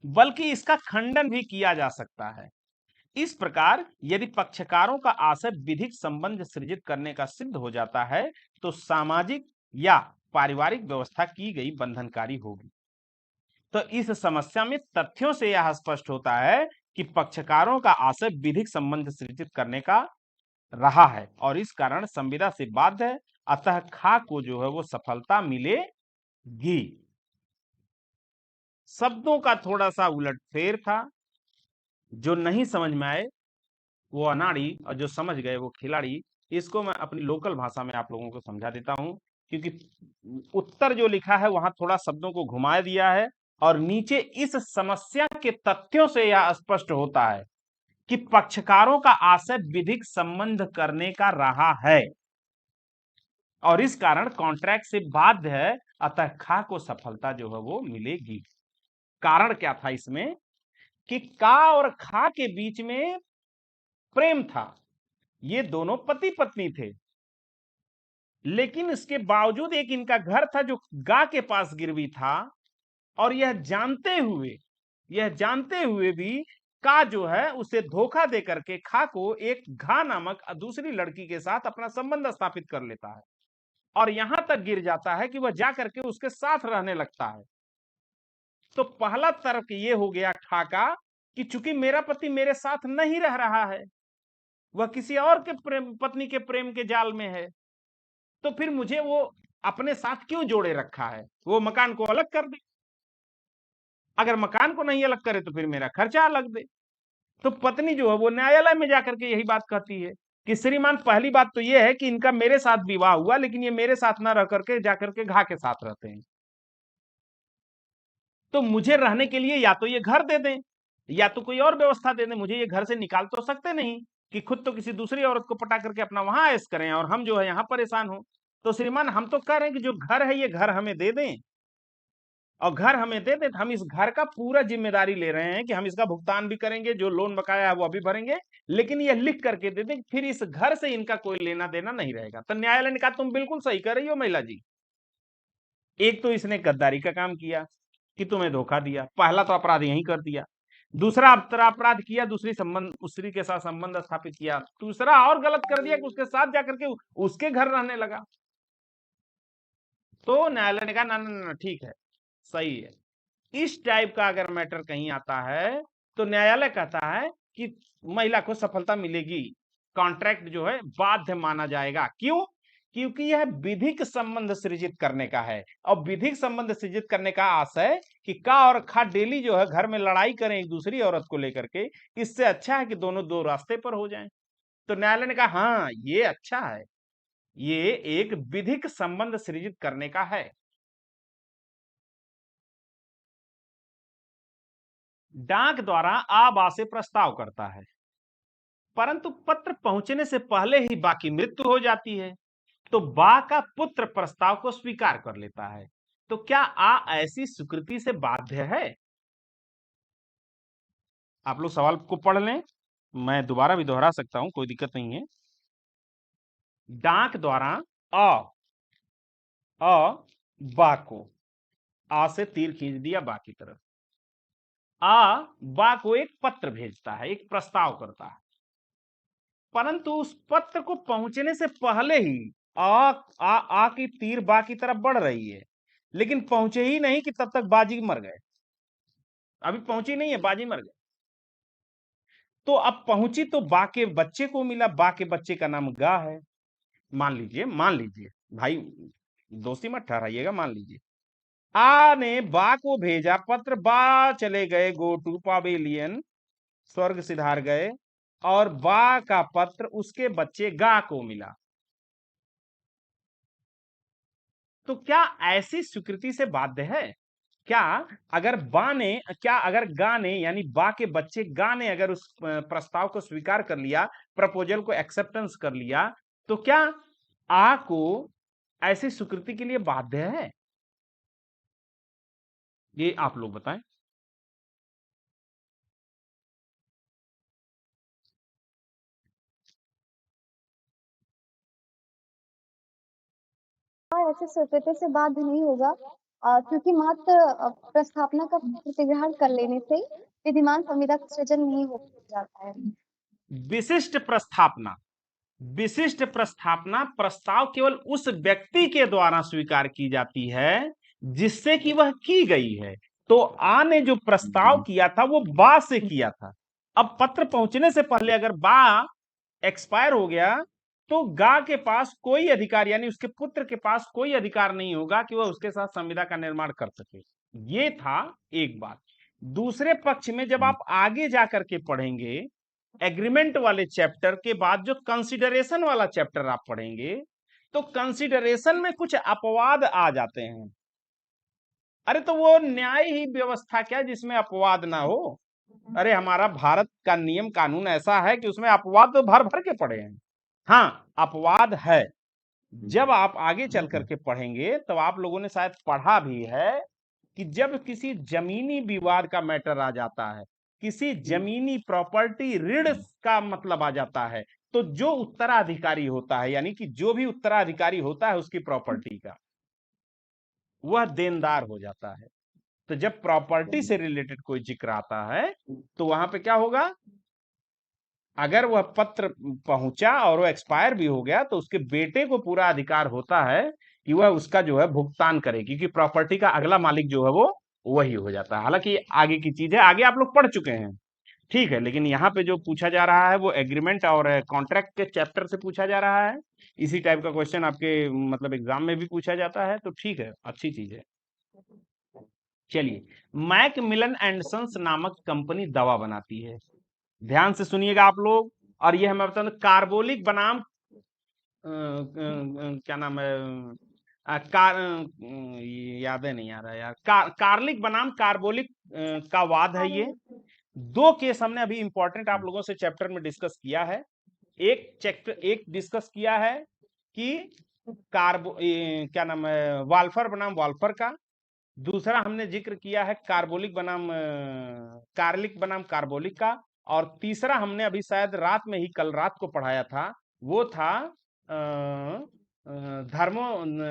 S1: बल्कि इसका खंडन भी किया जा सकता है। इस प्रकार यदि पक्षकारों का आशय विधिक संबंध सृजित करने का सिद्ध हो जाता है तो सामाजिक या पारिवारिक व्यवस्था की गई बंधनकारी होगी। तो इस समस्या में तथ्यों से यह स्पष्ट होता है कि पक्षकारों का आशय विधिक संबंध सृजित करने का रहा है और इस कारण संविदा से बाध्य है, अतः खा को जो है वो सफलता मिलेगी। शब्दों का थोड़ा सा उलटफेर था, जो नहीं समझ में आए वो अनाड़ी और जो समझ गए वो खिलाड़ी। इसको मैं अपनी लोकल भाषा में आप लोगों को समझा देता हूं, क्योंकि उत्तर जो लिखा है वहां थोड़ा शब्दों को घुमा दिया है और नीचे इस समस्या के तथ्यों से यह स्पष्ट होता है कि पक्षकारों का आशय विधिक संबंध करने का रहा है और इस कारण कॉन्ट्रैक्ट से बाध्य है, अतः खा को सफलता जो है वो मिलेगी। कारण क्या था इसमें कि का और खा के बीच में प्रेम था, ये दोनों पति पत्नी थे, लेकिन इसके बावजूद एक इनका घर था जो गा के पास गिरवी था और यह जानते हुए भी का जो है उसे धोखा दे करके खा को एक घा नामक दूसरी लड़की के साथ अपना संबंध स्थापित कर लेता है और यहां तक गिर जाता है कि वह जा करके उसके साथ रहने लगता है। तो पहला तर्क ये हो गया खा का कि चूंकि मेरा पति मेरे साथ नहीं रह रहा है, वह किसी और के पत्नी के प्रेम के जाल में है, तो फिर मुझे वो अपने साथ क्यों जोड़े रखा है, वो मकान को अलग कर दे, अगर मकान को नहीं अलग करे तो फिर मेरा खर्चा अलग दे। तो पत्नी जो है वो न्यायालय में जाकर के यही बात कहती है कि श्रीमान, पहली बात तो ये है कि इनका मेरे साथ विवाह हुआ, लेकिन ये मेरे साथ ना रह करके जाकर के घा के साथ रहते हैं, तो मुझे रहने के लिए या तो ये घर दे दें या तो कोई और व्यवस्था दे दें, मुझे ये घर से निकाल तो सकते नहीं कि खुद तो किसी दूसरी औरत को पटा करके अपना वहां ऐश करें और हम जो है यहाँ परेशान हो। तो श्रीमान, हम तो कह रहे हैं कि जो घर है ये घर हमें दे दें, और घर हमें दे दें तो हम इस घर का पूरा जिम्मेदारी ले रहे हैं कि हम इसका भुगतान भी करेंगे, जो लोन बकाया है वो अभी भरेंगे, लेकिन ये लिख करके दे दें, फिर इस घर से इनका कोई लेना देना नहीं रहेगा। तो न्यायालय ने कहा तुम बिल्कुल सही कर रही हो महिला जी, एक तो इसने गद्दारी का काम किया कि तुम्हें धोखा दिया, पहला तो अपराध यही कर दिया, दूसरा अपराध किया, दूसरी संबंध उसी के साथ संबंध स्थापित किया, दूसरा और गलत कर दिया कि उसके साथ जाकर के उसके घर रहने लगा। तो न्यायालय ने कहा ना ना ना, ठीक है, सही है। इस टाइप का अगर मैटर कहीं आता है तो न्यायालय कहता है कि महिला को सफलता मिलेगी, कॉन्ट्रैक्ट जो है बाध्य माना जाएगा। क्यों? क्योंकि यह विधिक संबंध सृजित करने का है, और विधिक संबंध सृजित करने का आशय कि का और खा डेली जो है घर में लड़ाई करें एक दूसरी औरत को लेकर के, इससे अच्छा है कि दोनों दो रास्ते पर हो जाएं। तो न्यायालय ने कहा हाँ ये अच्छा है, ये एक विधिक संबंध सृजित करने का है। डाक द्वारा आ बा से प्रस्ताव करता है, परंतु पत्र पहुंचने से पहले ही बा की मृत्यु हो जाती है, तो बा का पुत्र प्रस्ताव को स्वीकार कर लेता है। तो क्या आ ऐसी स्वीकृति से बाध्य है? आप लोग सवाल को पढ़ लें, मैं दोबारा भी दोहरा सकता हूं, कोई दिक्कत नहीं है। डाक द्वारा अ बा को, आ से तीर खींच दिया बा की तरफ, आ बा को एक पत्र भेजता है, एक प्रस्ताव करता है, परंतु उस पत्र को पहुंचने से पहले ही आ की तीर बा की तरफ बढ़ रही है, लेकिन पहुंचे ही नहीं कि तब तक बाजी मर गए, अभी पहुंची नहीं है, बाजी मर गए। तो अब पहुंची तो बा के बच्चे को मिला, बा के बच्चे का नाम गा है, मान लीजिए भाई, दोस्ती मत ठहराइएगा, मान लीजिए आ ने बा को भेजा पत्र, बा चले गए गो टू पावेलियन, स्वर्ग सिधार गए, और बा का पत्र उसके बच्चे गा को मिला। तो क्या ऐसी स्वीकृति से बाध्य है? क्या अगर गा ने यानी बा के बच्चे गा ने अगर उस प्रस्ताव को स्वीकार कर लिया, प्रपोजल को एक्सेप्टेंस कर लिया, तो क्या आ को ऐसी स्वीकृति के लिए बाध्य है? ये आप लोग बताएं।
S4: हाँ, ऐसे स्वीकृति से बाध्य नहीं होगा, क्योंकि मात्र प्रस्थापना का प्रतिग्रहण कर लेने से विधिमान संविदा का सृजन नहीं हो जाता है।
S1: विशिष्ट प्रस्थापना प्रस्ताव केवल उस व्यक्ति के द्वारा स्वीकार की जाती है जिससे कि वह की गई है। तो आ ने जो प्रस्ताव किया था वो बा से किया था। अब पत्र पहुंचने से पहले अगर बा एक्सपायर हो गया तो गा के पास कोई अधिकार यानी उसके पुत्र के पास कोई अधिकार नहीं होगा कि वह उसके साथ संविदा का निर्माण कर सके। ये था एक बात। दूसरे पक्ष में जब आप आगे जाकर के पढ़ेंगे एग्रीमेंट वाले चैप्टर के बाद जो कंसिडरेशन वाला चैप्टर आप पढ़ेंगे तो कंसिडरेशन में कुछ अपवाद आ जाते हैं। अरे तो वो न्याय ही व्यवस्था क्या जिसमें अपवाद ना हो? अरे हमारा भारत का नियम कानून ऐसा है कि उसमें अपवाद तो भर भर के पड़े हैं। हाँ, अपवाद है। जब आप आगे चल करके पढ़ेंगे तो आप लोगों ने शायद पढ़ा भी है कि जब किसी जमीनी विवाद का मैटर आ जाता है, किसी जमीनी प्रॉपर्टी ऋण का मतलब आ जाता है, तो जो उत्तराधिकारी होता है यानी कि जो भी उत्तराधिकारी होता है उसकी प्रॉपर्टी का, वह देनदार हो जाता है। तो जब प्रॉपर्टी से रिलेटेड कोई जिक्र आता है तो वहां पे क्या होगा? अगर वह पत्र पहुंचा और वो एक्सपायर भी हो गया तो उसके बेटे को पूरा अधिकार होता है कि वह उसका जो है भुगतान करे, क्योंकि प्रॉपर्टी का अगला मालिक जो है वो वही हो जाता है। हालांकि आगे की चीज है, आगे आप लोग पढ़ चुके हैं, ठीक है। लेकिन यहाँ पे जो पूछा जा रहा है वो एग्रीमेंट और कॉन्ट्रैक्ट के चैप्टर से पूछा जा रहा है। इसी टाइप का क्वेश्चन आपके मतलब एग्जाम में भी पूछा जाता है, तो ठीक है, अच्छी चीज है। चलिए, मैकमिलन एंड सन्स नामक कंपनी दवा बनाती है। ध्यान से सुनिएगा आप लोग। और ये हमें बता कार्बोलिक बनाम क्या नाम है याद नहीं आ रहा यार, कार्लिक बनाम कार्बोलिक का वाद है ये। दो केस हमने अभी इंपॉर्टेंट आप लोगों से चैप्टर में डिस्कस किया है। एक डिस्कस किया है कि क्या नाम है वाल्फर बनाम वाल्फर का। दूसरा हमने जिक्र किया है कार्बोलिक बनाम कार्लिक बनाम कार्बोलिक का। और तीसरा हमने अभी शायद रात में ही कल रात को पढ़ाया था, वो था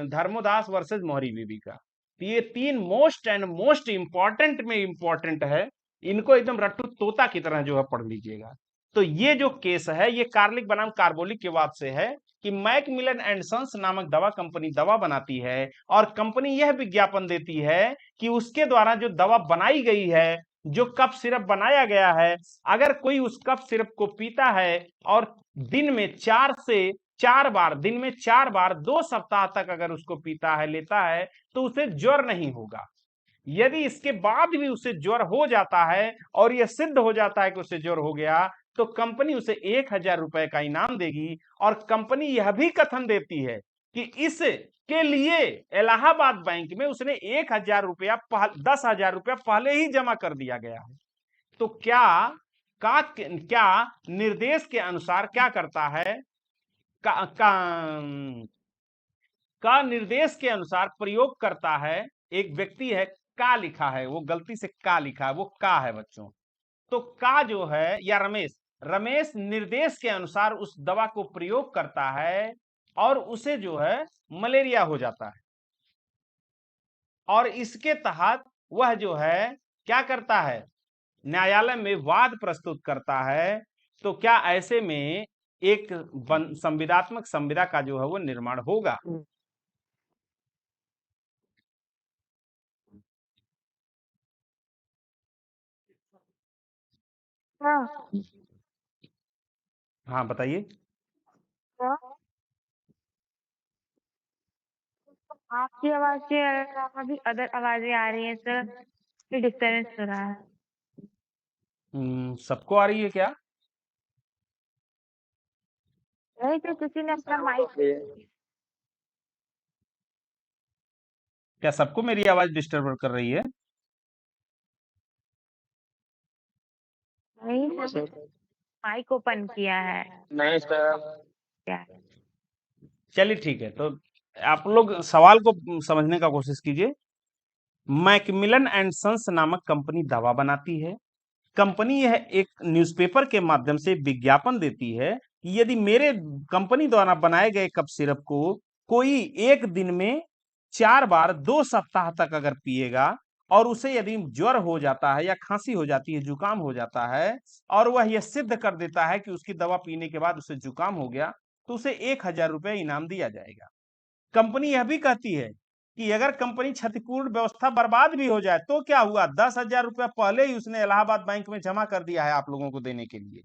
S1: धर्मोदास वर्सेस मोहरी बीबी का। तो ये तीन मोस्ट एंड मोस्ट इंपॉर्टेंट में इंपॉर्टेंट है, इनको एकदम रट्टू तोता की तरह जो है पढ़ लीजिएगा। तो ये जो केस है ये कार्लिक बनाम कार्बोलिक के वाद से है कि मैकमिलन एंड सन्स नामक दवा कंपनी दवा बनाती है और कंपनी यह विज्ञापन देती है कि उसके द्वारा जो दवा बनाई गई है, जो कफ सिरप बनाया गया है, अगर कोई उस कफ सिरप को पीता है और दिन में 4 बार 2 सप्ताह तक अगर उसको पीता है लेता है तो उसे ज्वर नहीं होगा। यदि इसके बाद भी उसे ज्वर हो जाता है और यह सिद्ध हो जाता है कि उसे ज्वर हो गया तो कंपनी उसे 1000 रुपए का इनाम देगी। और कंपनी यह भी कथन देती है कि इसके लिए इलाहाबाद बैंक में उसने 1000 रुपया 10,000 रुपया पहले ही जमा कर दिया गया है। तो क्या निर्देश के अनुसार क्या करता है का निर्देश के अनुसार प्रयोग करता है। एक व्यक्ति है का लिखा है, वो गलती से का लिखा है, वो का है बच्चों। तो का जो है या रमेश निर्देश के अनुसार उस दवा को प्रयोग करता है और उसे जो है मलेरिया हो जाता है। और इसके तहत वह जो है क्या करता है, न्यायालय में वाद प्रस्तुत करता है। तो क्या ऐसे में एक संविदात्मक संविदा का जो है वो निर्माण होगा?
S4: हाँ।
S1: हाँ बताइए।
S4: हाँ।
S6: आपकी आवाज के अलावा भी अदर आवाजें आ रही हैं सर, डिस्टर्बेंस हो रहा है।
S1: सबको आ रही है क्या?
S6: नहीं तो किसी ने अपना माइक
S1: क्या सबको मेरी आवाज डिस्टर्ब कर रही है?
S6: नहीं सर, माइक ओपन किया है
S2: नहीं सर।
S6: क्या?
S1: चलिए ठीक है, तो आप लोग सवाल को समझने का कोशिश कीजिए। मैकमिलन एंड सन्स नामक कंपनी दवा बनाती है। कंपनी यह एक न्यूज़पेपर के माध्यम से विज्ञापन देती है कि यदि मेरे कंपनी द्वारा बनाए गए कफ सिरप को कोई एक दिन में 4 बार 2 सप्ताह तक अगर पिएगा और उसे यदि ज्वर हो जाता है या खांसी हो जाती है, जुकाम हो जाता है और वह यह सिद्ध कर देता है कि उसकी दवा पीने के बाद उसे जुकाम हो गया, तो उसे 1000 रुपये इनाम दिया जाएगा। कंपनी यह भी कहती है कि अगर कंपनी क्षतिपूर्ण व्यवस्था बर्बाद भी हो जाए तो क्या हुआ, 10,000 रुपया पहले ही उसने इलाहाबाद बैंक में जमा कर दिया है आप लोगों को देने के लिए।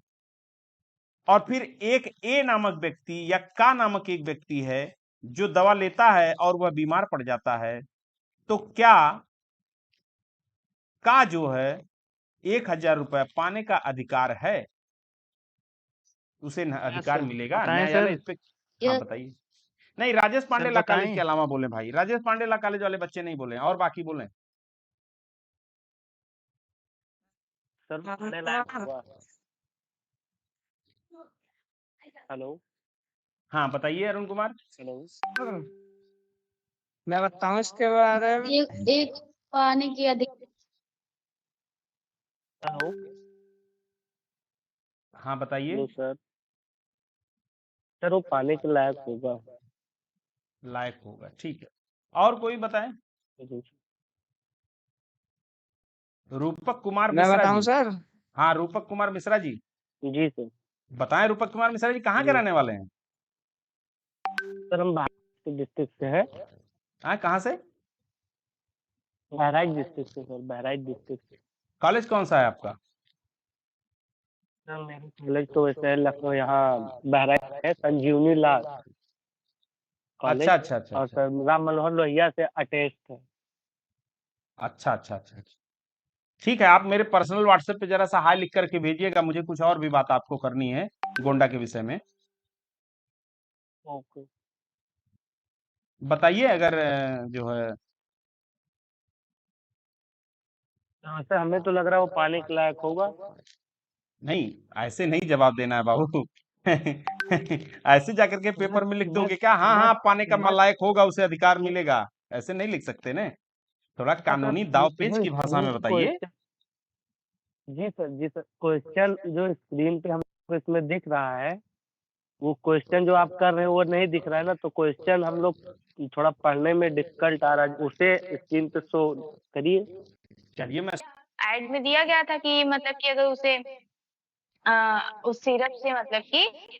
S1: और फिर एक ए नामक व्यक्ति या का नामक एक व्यक्ति है जो दवा लेता है और वह बीमार पड़ जाता है, तो क्या का जो है 1000 रुपया पाने का अधिकार है? उसे अधिकार मिलेगा, न्यायालय इस पे। हाँ बताइए। नहीं, राजेश पांडे ला कॉलेज के अलावा बोले भाई, राजेश पांडे ला कॉलेज वाले बच्चे नहीं बोले और बाकी बोले।
S7: हेलो।
S1: हाँ बताइए अरुण कुमार।
S7: हेलो।
S5: मैं बताऊं इसके बारे में?
S4: एक पाने की अधिक
S7: हेलो।
S1: हाँ बताइए।
S7: Hello sir. सर वो पाने के लायक होगा।
S1: लायक होगा, ठीक है। और कोई बताएं? रूपक कुमार
S5: मैं
S1: मिश्रा
S5: बताऊं
S1: जी।
S5: सर?
S1: हाँ रूपक कुमार मिश्रा जी
S7: जी सर।
S1: बताएं। रूपक कुमार मिश्रा जी कहाँ के रहने वाले हैं?
S7: सर हम बहराइच डिस्ट्रिक्ट से हैं।
S1: हाँ कहाँ से?
S7: बहराइच डिस्ट्रिक्ट से सर, बहराइच डिस्ट्रिक्ट से।
S1: कॉलेज कौन सा है आपका?
S7: सर मेरा कॉलेज तो वैसे लखनऊ यहाँ बहराइच है, संजीवनी लाल कॉलेज।
S1: अच्छा अच्छा अच्छा
S7: और
S1: अच्छा
S7: सर राम मनोहर लोहिया से अटैच्ड है।
S1: अच्छा अच्छा अच्छा अच्छा। ठीक है, आप मेरे पर्सनल व्हाट्सएप पे जरा सा हाई लिख करके भेजिएगा, मुझे कुछ और भी बात आपको करनी है गोंडा के विषय में।
S7: ओके।
S1: बताइए अगर जो है।
S7: हाँ सर, हमें तो लग रहा है वो पाने के लायक होगा।
S1: नहीं, ऐसे नहीं जवाब देना है बाबू। ऐसे जाकर के पेपर में लिख दोगे क्या? हाँ हाँ पाने का लायक होगा, उसे अधिकार मिलेगा, ऐसे नहीं लिख सकते ना। थोड़ा कानूनी दाव पेच की भाषा में बताइए।
S7: जी सर, जी सर। क्वेश्चन जो स्क्रीन पे हमको इसमें दिख रहा है, वो क्वेश्चन जो आप कर रहे हैं वो नहीं दिख रहा है ना, तो क्वेश्चन हम लोग थोड़ा पढ़ने में डिफिकल्ट आ रहा है, उसे स्क्रीन पे शो करिए।
S1: चलिए मैं
S6: ऐड में दिया गया था कि मतलब कि अगर उसे उस सिरप से मतलब कि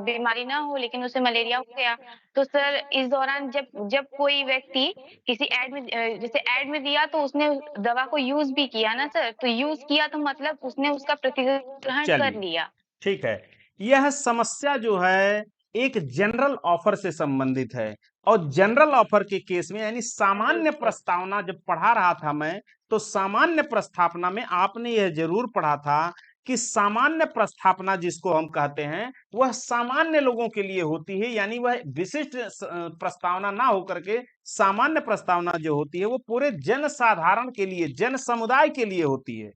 S6: बीमारी ना हो लेकिन उसे मलेरिया हो गया, तो सर इस दौरान जब जब कोई व्यक्ति किसी ऐड में जैसे ऐड में दिया तो उसने उस दवा को यूज भी किया ना सर, तो यूज किया तो मतलब उसने उसका प्रतिग्रहण कर
S1: चलिए
S6: लिया।
S1: ठीक है। यह समस्या जो है एक जनरल ऑफर से संबंधित है और जनरल ऑफर के केस में यानी सामान्य प्रस्तावना जब पढ़ा रहा था मैं, तो सामान्य प्रस्तावना में आपने यह जरूर पढ़ा था कि सामान्य प्रस्तावना जिसको हम कहते हैं वह सामान्य लोगों के लिए होती है, यानी वह विशिष्ट प्रस्तावना ना होकर के सामान्य प्रस्तावना जो होती है वो पूरे जन साधारण के लिए, जन समुदाय के लिए होती है।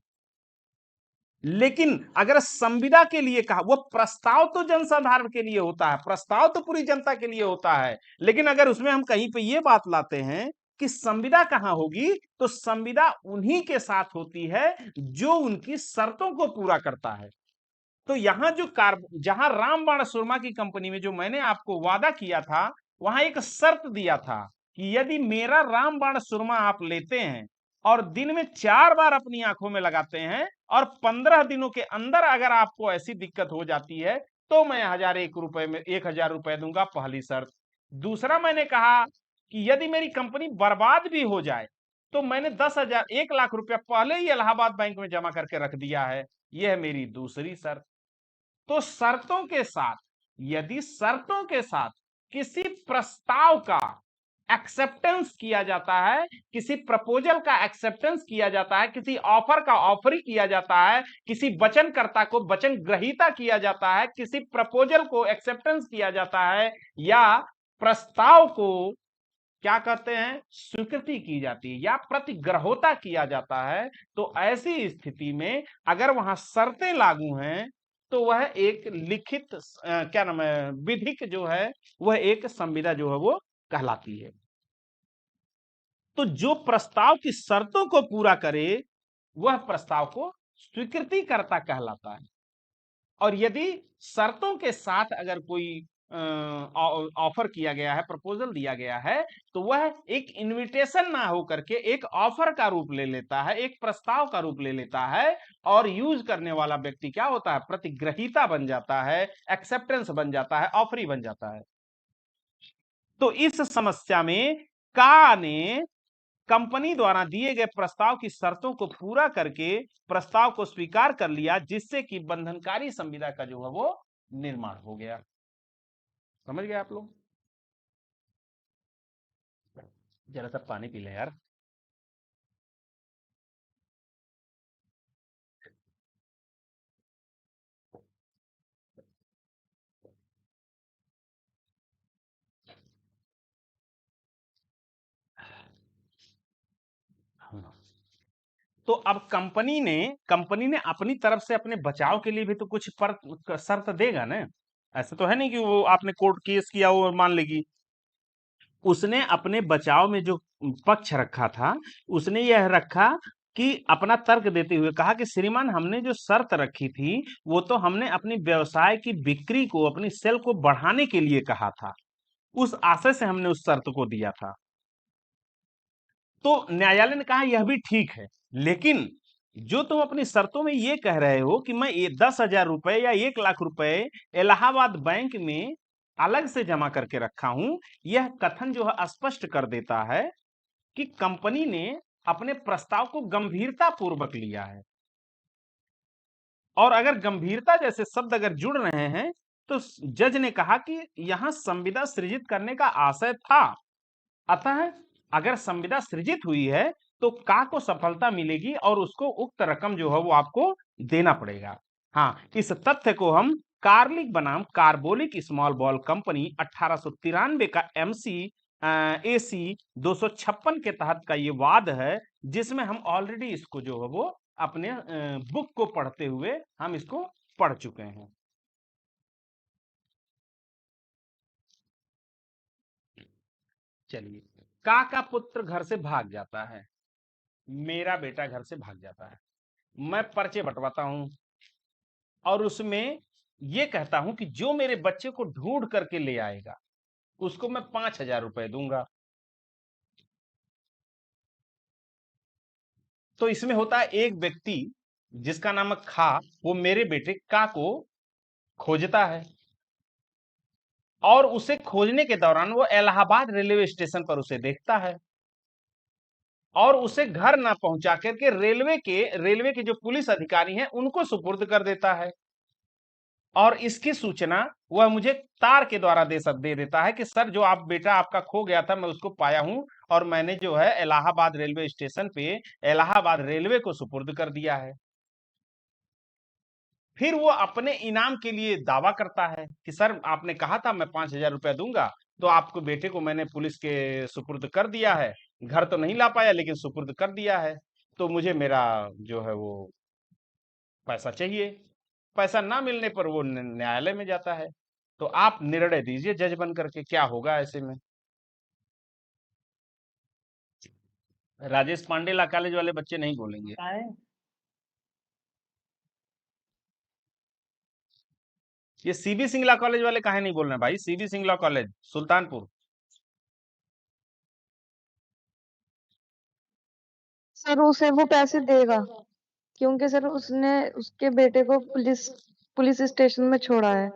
S1: लेकिन अगर संविदा के लिए कहा, वो प्रस्ताव तो जनसाधारण के लिए होता है, प्रस्ताव तो पूरी जनता के लिए होता है, लेकिन अगर उसमें हम कहीं पे ये बात लाते हैं कि संविदा कहां होगी, तो संविदा उन्हीं के साथ होती है जो उनकी शर्तों को पूरा करता है। तो यहां जो जहां रामबाण सुरमा की कंपनी में जो मैंने आपको वादा किया था, वहां एक शर्त दिया था कि यदि मेरा रामबाण सुरमा आप लेते हैं और दिन में 4 बार अपनी आंखों में लगाते हैं और 15 दिनों के अंदर अगर आपको ऐसी दिक्कत हो जाती है तो मैं 1000 रुपए दूंगा, पहली शर्त। दूसरा मैंने कहा कि यदि मेरी कंपनी बर्बाद भी हो जाए तो मैंने 10,000 1,00,000 रुपया पहले ही इलाहाबाद बैंक में जमा करके रख दिया है, यह मेरी दूसरी शर्त। तो शर्तों के साथ, यदि शर्तों के साथ किसी प्रस्ताव का एक्सेप्टेंस किया जाता है, किसी प्रपोजल का एक्सेप्टेंस किया जाता है, किसी ऑफर का ऑफर किया जाता है, किसी वचनकर्ता को वचन ग्रहीता किया जाता है, किसी प्रपोजल को एक्सेप्टेंस किया जाता है या प्रस्ताव को क्या कहते हैं, स्वीकृति की जाती है या प्रतिग्रहोता किया जाता है। तो ऐसी स्थिति में अगर वहां शर्तें लागू हैं तो वह एक लिखित क्या नाम है, विधिक जो है वह एक संविदा जो है वो कहलाती है। तो जो प्रस्ताव की शर्तों को पूरा करे वह प्रस्ताव को स्वीकृतिकर्ता कहलाता है। और यदि शर्तों के साथ अगर कोई ऑफर किया गया है, प्रपोजल दिया गया है, तो वह एक इनविटेशन ना हो करके एक ऑफर का रूप ले लेता है, एक प्रस्ताव का रूप ले लेता है। और यूज करने वाला व्यक्ति क्या होता है, प्रतिग्रहीता बन जाता है, एक्सेप्टेंस बन जाता है, ऑफरी बन जाता है। तो इस समस्या में का ने कंपनी द्वारा दिए गए प्रस्ताव की शर्तों को पूरा करके प्रस्ताव को स्वीकार कर लिया, जिससे कि बंधनकारी संविदा का जो है वो निर्माण हो गया। समझ गए आप लोग? जरा सा पानी पी ले यार। तो अब कंपनी ने अपनी तरफ से अपने बचाव के लिए भी तो कुछ पर शर्त देगा ना। ऐसा तो है नहीं कि वो आपने कोर्ट केस किया वो मान लेगी। उसने अपने बचाव में जो पक्ष रखा था, उसने यह रखा कि अपना तर्क देते हुए कहा कि श्रीमान, हमने जो शर्त रखी थी वो तो हमने अपनी व्यवसाय की बिक्री को, अपनी सेल को बढ़ाने के लिए कहा था, उस आशय से हमने उस शर्त को दिया था। तो न्यायालय ने कहा यह भी ठीक है, लेकिन जो तुम अपनी शर्तों में ये कह रहे हो कि मैं ये 10,000 रुपए या 1 लाख रुपए इलाहाबाद बैंक में अलग से जमा करके रखा हूं, यह कथन जो है स्पष्ट कर देता है कि कंपनी ने अपने प्रस्ताव को गंभीरता पूर्वक लिया है। और अगर गंभीरता जैसे शब्द अगर जुड़ रहे हैं तो जज ने कहा कि यहां संविदा सृजित करने का आशय था, अतः अगर संविदा सृजित हुई है तो का को सफलता मिलेगी और उसको उक्त रकम जो है वो आपको देना पड़ेगा। हाँ, इस तथ्य को हम कार्लिक बनाम कार्बोलिक स्मॉल बॉल कंपनी 1893 का एमसी एसी 256 के तहत का ये वाद है, जिसमें हम ऑलरेडी इसको जो है वो अपने बुक को पढ़ते हुए हम इसको पढ़ चुके हैं। चलिए, का पुत्र घर से भाग जाता है, मेरा बेटा घर से भाग जाता है, मैं पर्चे बंटवाता हूं और उसमें ये कहता हूं कि जो मेरे बच्चे को ढूंढ करके ले आएगा उसको मैं 5,000 रुपए दूंगा। तो इसमें होता है एक व्यक्ति जिसका नाम है खा, वो मेरे बेटे का को खोजता है और उसे खोजने के दौरान वो इलाहाबाद रेलवे स्टेशन पर उसे देखता है और उसे घर ना पहुंचा करके रेलवे के जो पुलिस अधिकारी हैं उनको सुपुर्द कर देता है। और इसकी सूचना वह मुझे तार के द्वारा दे देता है कि सर, जो आप बेटा आपका खो गया था मैं उसको पाया हूं और मैंने जो है इलाहाबाद रेलवे स्टेशन पे इलाहाबाद रेलवे को सुपुर्द कर दिया है। फिर वो अपने इनाम के लिए दावा करता है कि सर, आपने कहा था मैं 5,000 रुपया दूंगा, तो आपको बेटे को मैंने पुलिस के सुपुर्द कर दिया है, घर तो नहीं ला पाया लेकिन सुपुर्द कर दिया है, तो मुझे मेरा जो है वो पैसा चाहिए। पैसा ना मिलने पर वो न्यायालय में जाता है। तो आप निर्णय दीजिए जज बन करके, क्या होगा ऐसे में? राजेश पांडे ला कॉलेज वाले बच्चे नहीं बोलेंगे। ये सीबी सिंगला कॉलेज वाले काहे नहीं बोल रहे हैं भाई? CB Singla college Sultanpur.
S8: Sir उसे वो पैसे देगा क्योंकि सर उसने उसके बेटे को पुलिस स्टेशन में छोड़ा है,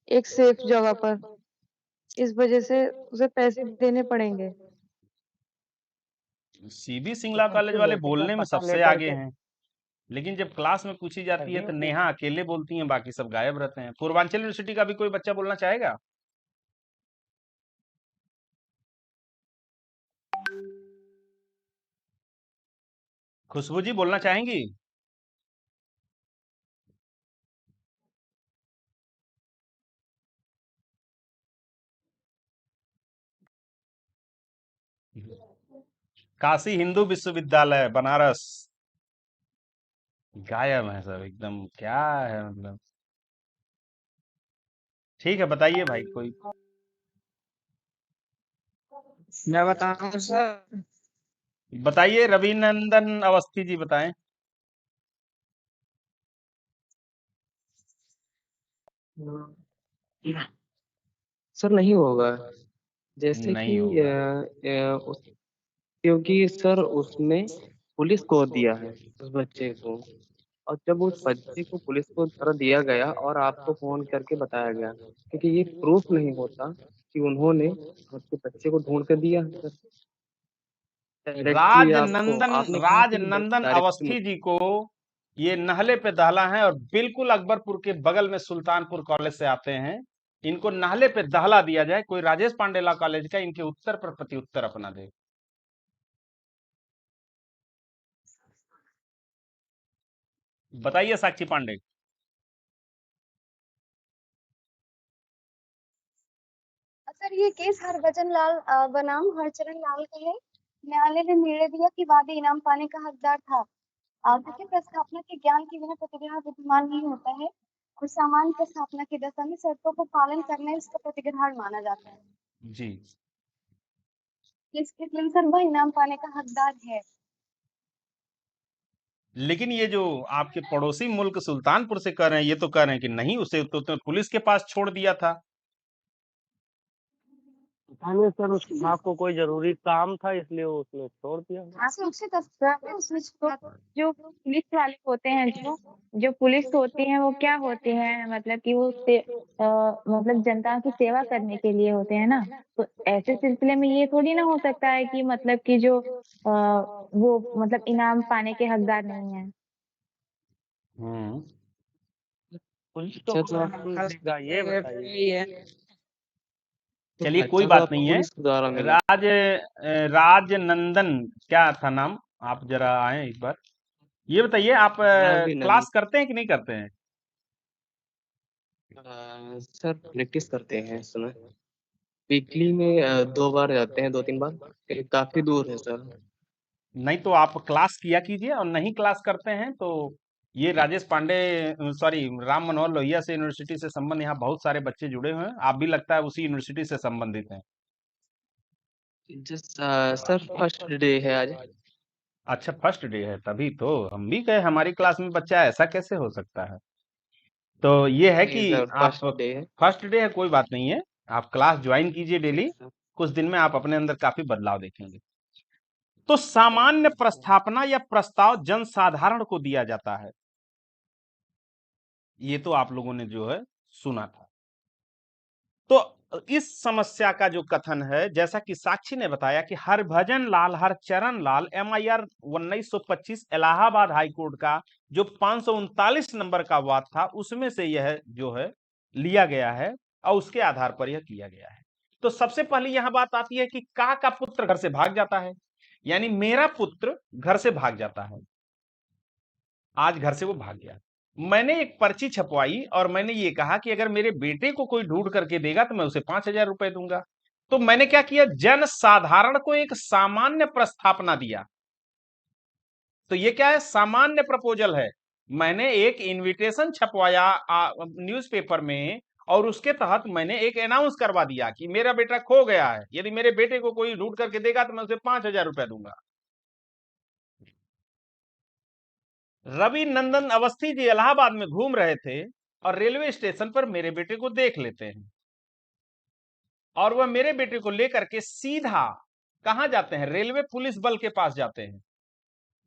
S8: एक सेफ जगह पर। इस वजह से उसे पैसे देने पड़ेंगे।
S1: सीबी सिंगला कॉलेज वाले बोलने में सबसे आगे हैं, लेकिन जब क्लास में पूछी जाती है तो नेहा अकेले बोलती हैं, बाकी सब गायब रहते हैं। पूर्वांचल यूनिवर्सिटी का भी कोई बच्चा बोलना चाहेगा? खुशबू जी बोलना चाहेंगी? काशी हिंदू विश्वविद्यालय बनारस। गायब है सब एकदम, क्या है मतलब। ठीक है, बताइए भाई कोई।
S5: मैं बताऊं सर?
S1: बताइए, रविनंदन अवस्थी जी बताएं।
S9: सर नहीं होगा। जैसे
S1: नहीं
S9: कि
S1: होगा।
S9: क्योंकि सर उसने पुलिस को दिया है उस बच्चे को, और जब उस बच्चे को पुलिस को सर दिया गया और आपको फोन करके बताया गया, क्योंकि ये प्रूफ नहीं होता कि उन्होंने आपके बच्चे को ढूंढ कर दिया है सर। डायरेक्टली आपको
S1: राजनंदन
S9: आपने कहा कि
S1: राजनंदन
S9: डायरेक्टली।
S1: अवस्थी जी को ये नहले पे दहला है, और बिल्कुल अकबरपुर के बगल में सुल्तानपुर कॉलेज से आते हैं। इनको नहले पे दहला दिया जाए, कोई राजेश पांडे लॉ कॉलेज का इनके उत्तर पर प्रति उत्तर अपना दे। बताइए साक्षी पांडे।
S4: सर ये केस हरभजन लाल बनाम हरचरण लाल का है। न्यायालय ने निर्णय दिया कि वादी इनाम पाने का हकदार था, क्योंकि प्रस्थापना के ज्ञान के बिना प्रतिग्रह विद्यमान नहीं होता है और सामान्य प्रस्थापना की दशा में शर्तों को पालन करना ही उसका प्रतिग्रहण माना जाता है।
S1: जी।
S4: इस केस में सर वह इनाम पाने का हकदार है।
S1: लेकिन ये जो आपके पड़ोसी मुल्क सुल्तानपुर से कह रहे हैं, ये तो कह रहे हैं कि नहीं, उसे तो पुलिस के पास छोड़ दिया था।
S7: पता नहीं सर, उस बाप को कोई जरूरी काम था इसलिए वो उसने छोड़ दिया।
S4: उससे उसने छोड़ा।
S6: जो पुलिस वाले होते हैं, जो पुलिस होती है वो क्या होती है, मतलब कि वो मतलब जनता की सेवा करने के लिए होते हैं ना। तो ऐसे सिलसिले में ये थोड़ी ना हो सकता है कि मतलब कि जो वो मतलब इनाम पाने के हकदार नहीं है।
S7: पुलिस तो
S9: अच्छा तो
S7: नाम देगा, ये बताइए।
S1: चलिए, कोई
S9: अच्छा तो
S1: बात
S9: आपको
S1: नहीं है।
S9: पुलिस के द्वारा मिला।
S1: राजनंदन क्या था नाम? आप जरा आए एक बार। ये बताइए, आप
S9: रविनंदन।
S1: क्लास करते हैं कि नहीं करते हैं?
S9: सर प्रैक्टिस करते हैं इस समय। वीकली में 2 बार जाते हैं, 2-3 बार। काफी दूर है सर।
S1: नहीं तो आप क्लास किया कीजिए, और नहीं क्लास करते हैं तो ये राजेश पांडे, सॉरी, राम मनोहर लोहिया से यूनिवर्सिटी से संबंध, यहाँ बहुत सारे बच्चे जुड़े हुए हैं। आप भी लगता है उसी यूनिवर्सिटी से संबंधित हैं।
S9: सर फर्स्ट डे है आज।
S1: अच्छा, फर्स्ट डे है, तभी तो हम भी कहे हमारी क्लास में बच्चा है, ऐसा कैसे हो सकता है। तो ये है
S9: नहीं
S1: कि
S9: सर
S1: आप
S9: फर्स्ट डे है।
S1: फर्स्ट डे है, कोई बात नहीं है। आप क्लास ज्वाइन कीजिए डेली।
S9: सर
S1: कुछ दिन में आप अपने अंदर काफी बदलाव देखेंगे। तो सामान्य प्रस्थापना या प्रस्ताव जनसाधारण को दिया जाता है, ये तो आप लोगों ने जो है सुना था। तो इस समस्या का जो कथन है, जैसा कि साक्षी ने बताया कि हरभजन लाल हरचरण लाल MIR 1925 इलाहाबाद हाईकोर्ट का जो 539 नंबर का वाद था, उसमें से यह जो है लिया गया है, और उसके आधार पर यह किया गया है। तो सबसे पहले यह बात आती है कि का पुत्र घर से भाग जाता है, यानी मेरा पुत्र घर से भाग जाता है। आज घर से वो भाग गया। मैंने एक पर्ची छपवाई और मैंने ये कहा कि अगर मेरे बेटे को कोई ढूंढ करके देगा तो मैं उसे 5,000 रुपए दूंगा। तो मैंने क्या किया, जन साधारण को एक सामान्य प्रस्तावना दिया। तो ये क्या है, सामान्य प्रपोजल है। मैंने एक इनविटेशन छपवाया न्यूज़पेपर में, और उसके तहत मैंने एक अनाउंस करवा दिया कि मेरा बेटा खो गया है, यदि मेरे बेटे को कोई ढूंढ करके देगा तो मैं उसे 5,000 रुपए दूंगा। रवि नंदन अवस्थी जी इलाहाबाद में घूम रहे थे और रेलवे स्टेशन पर मेरे बेटे को देख लेते हैं, और वह मेरे बेटे को लेकर के सीधा कहां जाते हैं, रेलवे पुलिस बल के पास जाते हैं,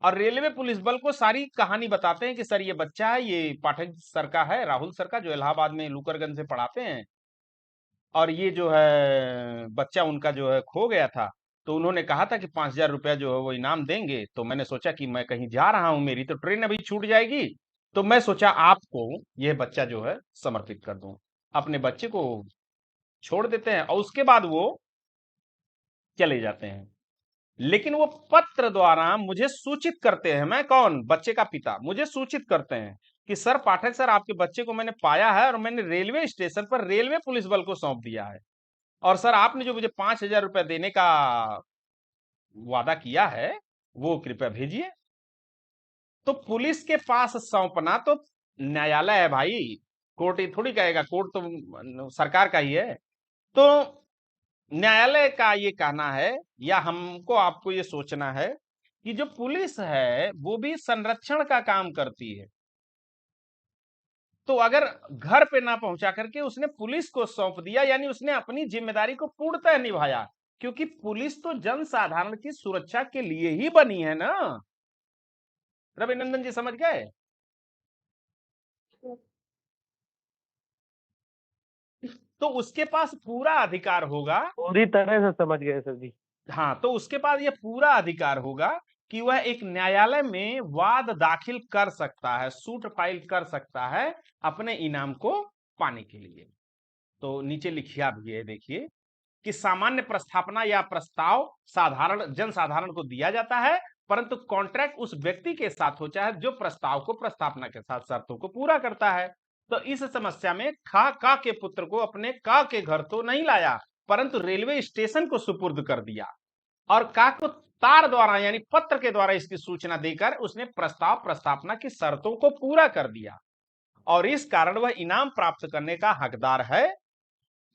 S1: और रेलवे पुलिस बल को सारी कहानी बताते हैं कि सर ये बच्चा है, ये पाठक सर का है, राहुल सर का, जो इलाहाबाद में लुकरगंज से पढ़ाते हैं, और ये जो है बच्चा उनका जो है खो गया था। तो उन्होंने कहा था कि 5,000 रुपया जो है वो इनाम देंगे। तो मैंने सोचा कि मैं कहीं जा रहा हूं, मेरी तो ट्रेन अभी छूट जाएगी, तो मैं सोचा आपको यह बच्चा जो है समर्पित कर दूं। अपने बच्चे को छोड़ देते हैं और उसके बाद वो चले जाते हैं। लेकिन वो पत्र द्वारा मुझे सूचित करते हैं, मैं कौन, बच्चे का पिता, मुझे सूचित करते हैं कि सर पाठक सर, आपके बच्चे को मैंने पाया है और मैंने रेलवे स्टेशन पर रेलवे पुलिस बल को सौंप दिया है, और सर आपने जो मुझे 5,000 रुपए देने का वादा किया है वो कृपया भेजिए। तो पुलिस के पास सौंपना तो न्यायालय है भाई, कोर्ट ये थोड़ी कहेगा, कोर्ट तो सरकार का ही है। तो न्यायालय का ये कहना है या हमको आपको ये सोचना है कि जो पुलिस है वो भी संरक्षण का काम करती है। तो अगर घर पे ना पहुंचा करके उसने पुलिस को सौंप दिया, यानी उसने अपनी जिम्मेदारी को पूर्णतः निभाया, क्योंकि पुलिस तो जन साधारण की सुरक्षा के लिए ही बनी है ना। रविनंदन जी समझ गए? तो उसके पास पूरा अधिकार होगा,
S7: पूरी तरह से समझ गए सर जी।
S1: हाँ, तो उसके पास ये पूरा अधिकार होगा कि वह एक न्यायालय में वाद दाखिल कर सकता है, सूट फाइल कर सकता है अपने इनाम को पाने के लिए। तो नीचे लिखिया भी है, देखिए कि सामान्य प्रस्थापना या प्रस्ताव साधारण जन साधारण को दिया जाता है, परंतु कॉन्ट्रैक्ट उस व्यक्ति के साथ हो चाहे जो प्रस्ताव को प्रस्तावना के साथ शर्तों को पूरा करता है। तो इस समस्या में खा का के पुत्र को अपने का के घर तो नहीं लाया, परंतु रेलवे स्टेशन को सुपुर्द कर दिया और का को तार द्वारा यानी पत्र के द्वारा इसकी सूचना देकर उसने प्रस्ताव प्रस्तावना की शर्तों को पूरा कर दिया और इस कारण वह इनाम प्राप्त करने का हकदार है।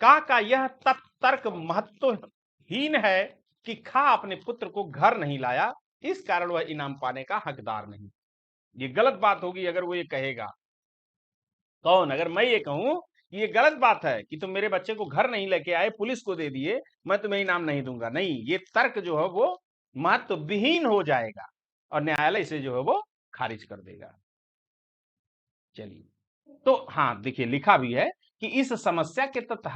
S1: का यह तर्क महत्वहीन है कि खा अपने पुत्र को घर नहीं लाया, इस कारण वह इनाम पाने का हकदार नहीं। ये गलत बात होगी अगर वो ये कहेगा। कौन? अगर मैं ये कहूं कि ये गलत बात है कि तुम मेरे बच्चे को घर नहीं लेके आए, पुलिस को दे दिए, मैं तुम्हें इनाम नहीं दूंगा, नहीं, ये तर्क जो है वो महत्वविहीन हो जाएगा और न्यायालय इसे जो है वो खारिज कर देगा। चलिए, तो हाँ देखिए लिखा भी है कि इस समस्या के तथ्य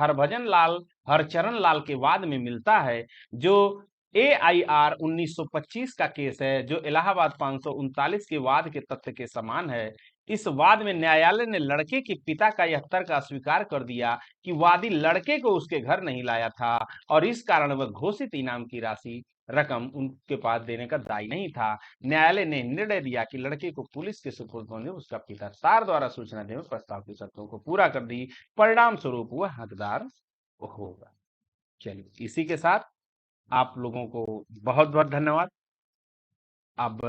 S1: हरचरण लाल के वाद में मिलता है, जो AIR 1925 का केस है, जो इलाहाबाद 539 के वाद के तथ्य के समान है। इस वाद में न्यायालय ने लड़के के पिता का यह तर्क अस्वीकार कर दिया कि वादी लड़के को उसके घर नहीं लाया था और इस कारण वह घोषित इनाम की रकम उनके पास देने का दायी नहीं था। न्यायालय ने निर्णय दिया कि लड़के को पुलिस के सुपुर्द होने उसका पिता तार द्वारा सूचना देने प्रस्ताव की शर्तों को पूरा कर दी, परिणाम स्वरूप वह हकदार होगा। चलिए, इसी के साथ आप लोगों को बहुत बहुत धन्यवाद। अब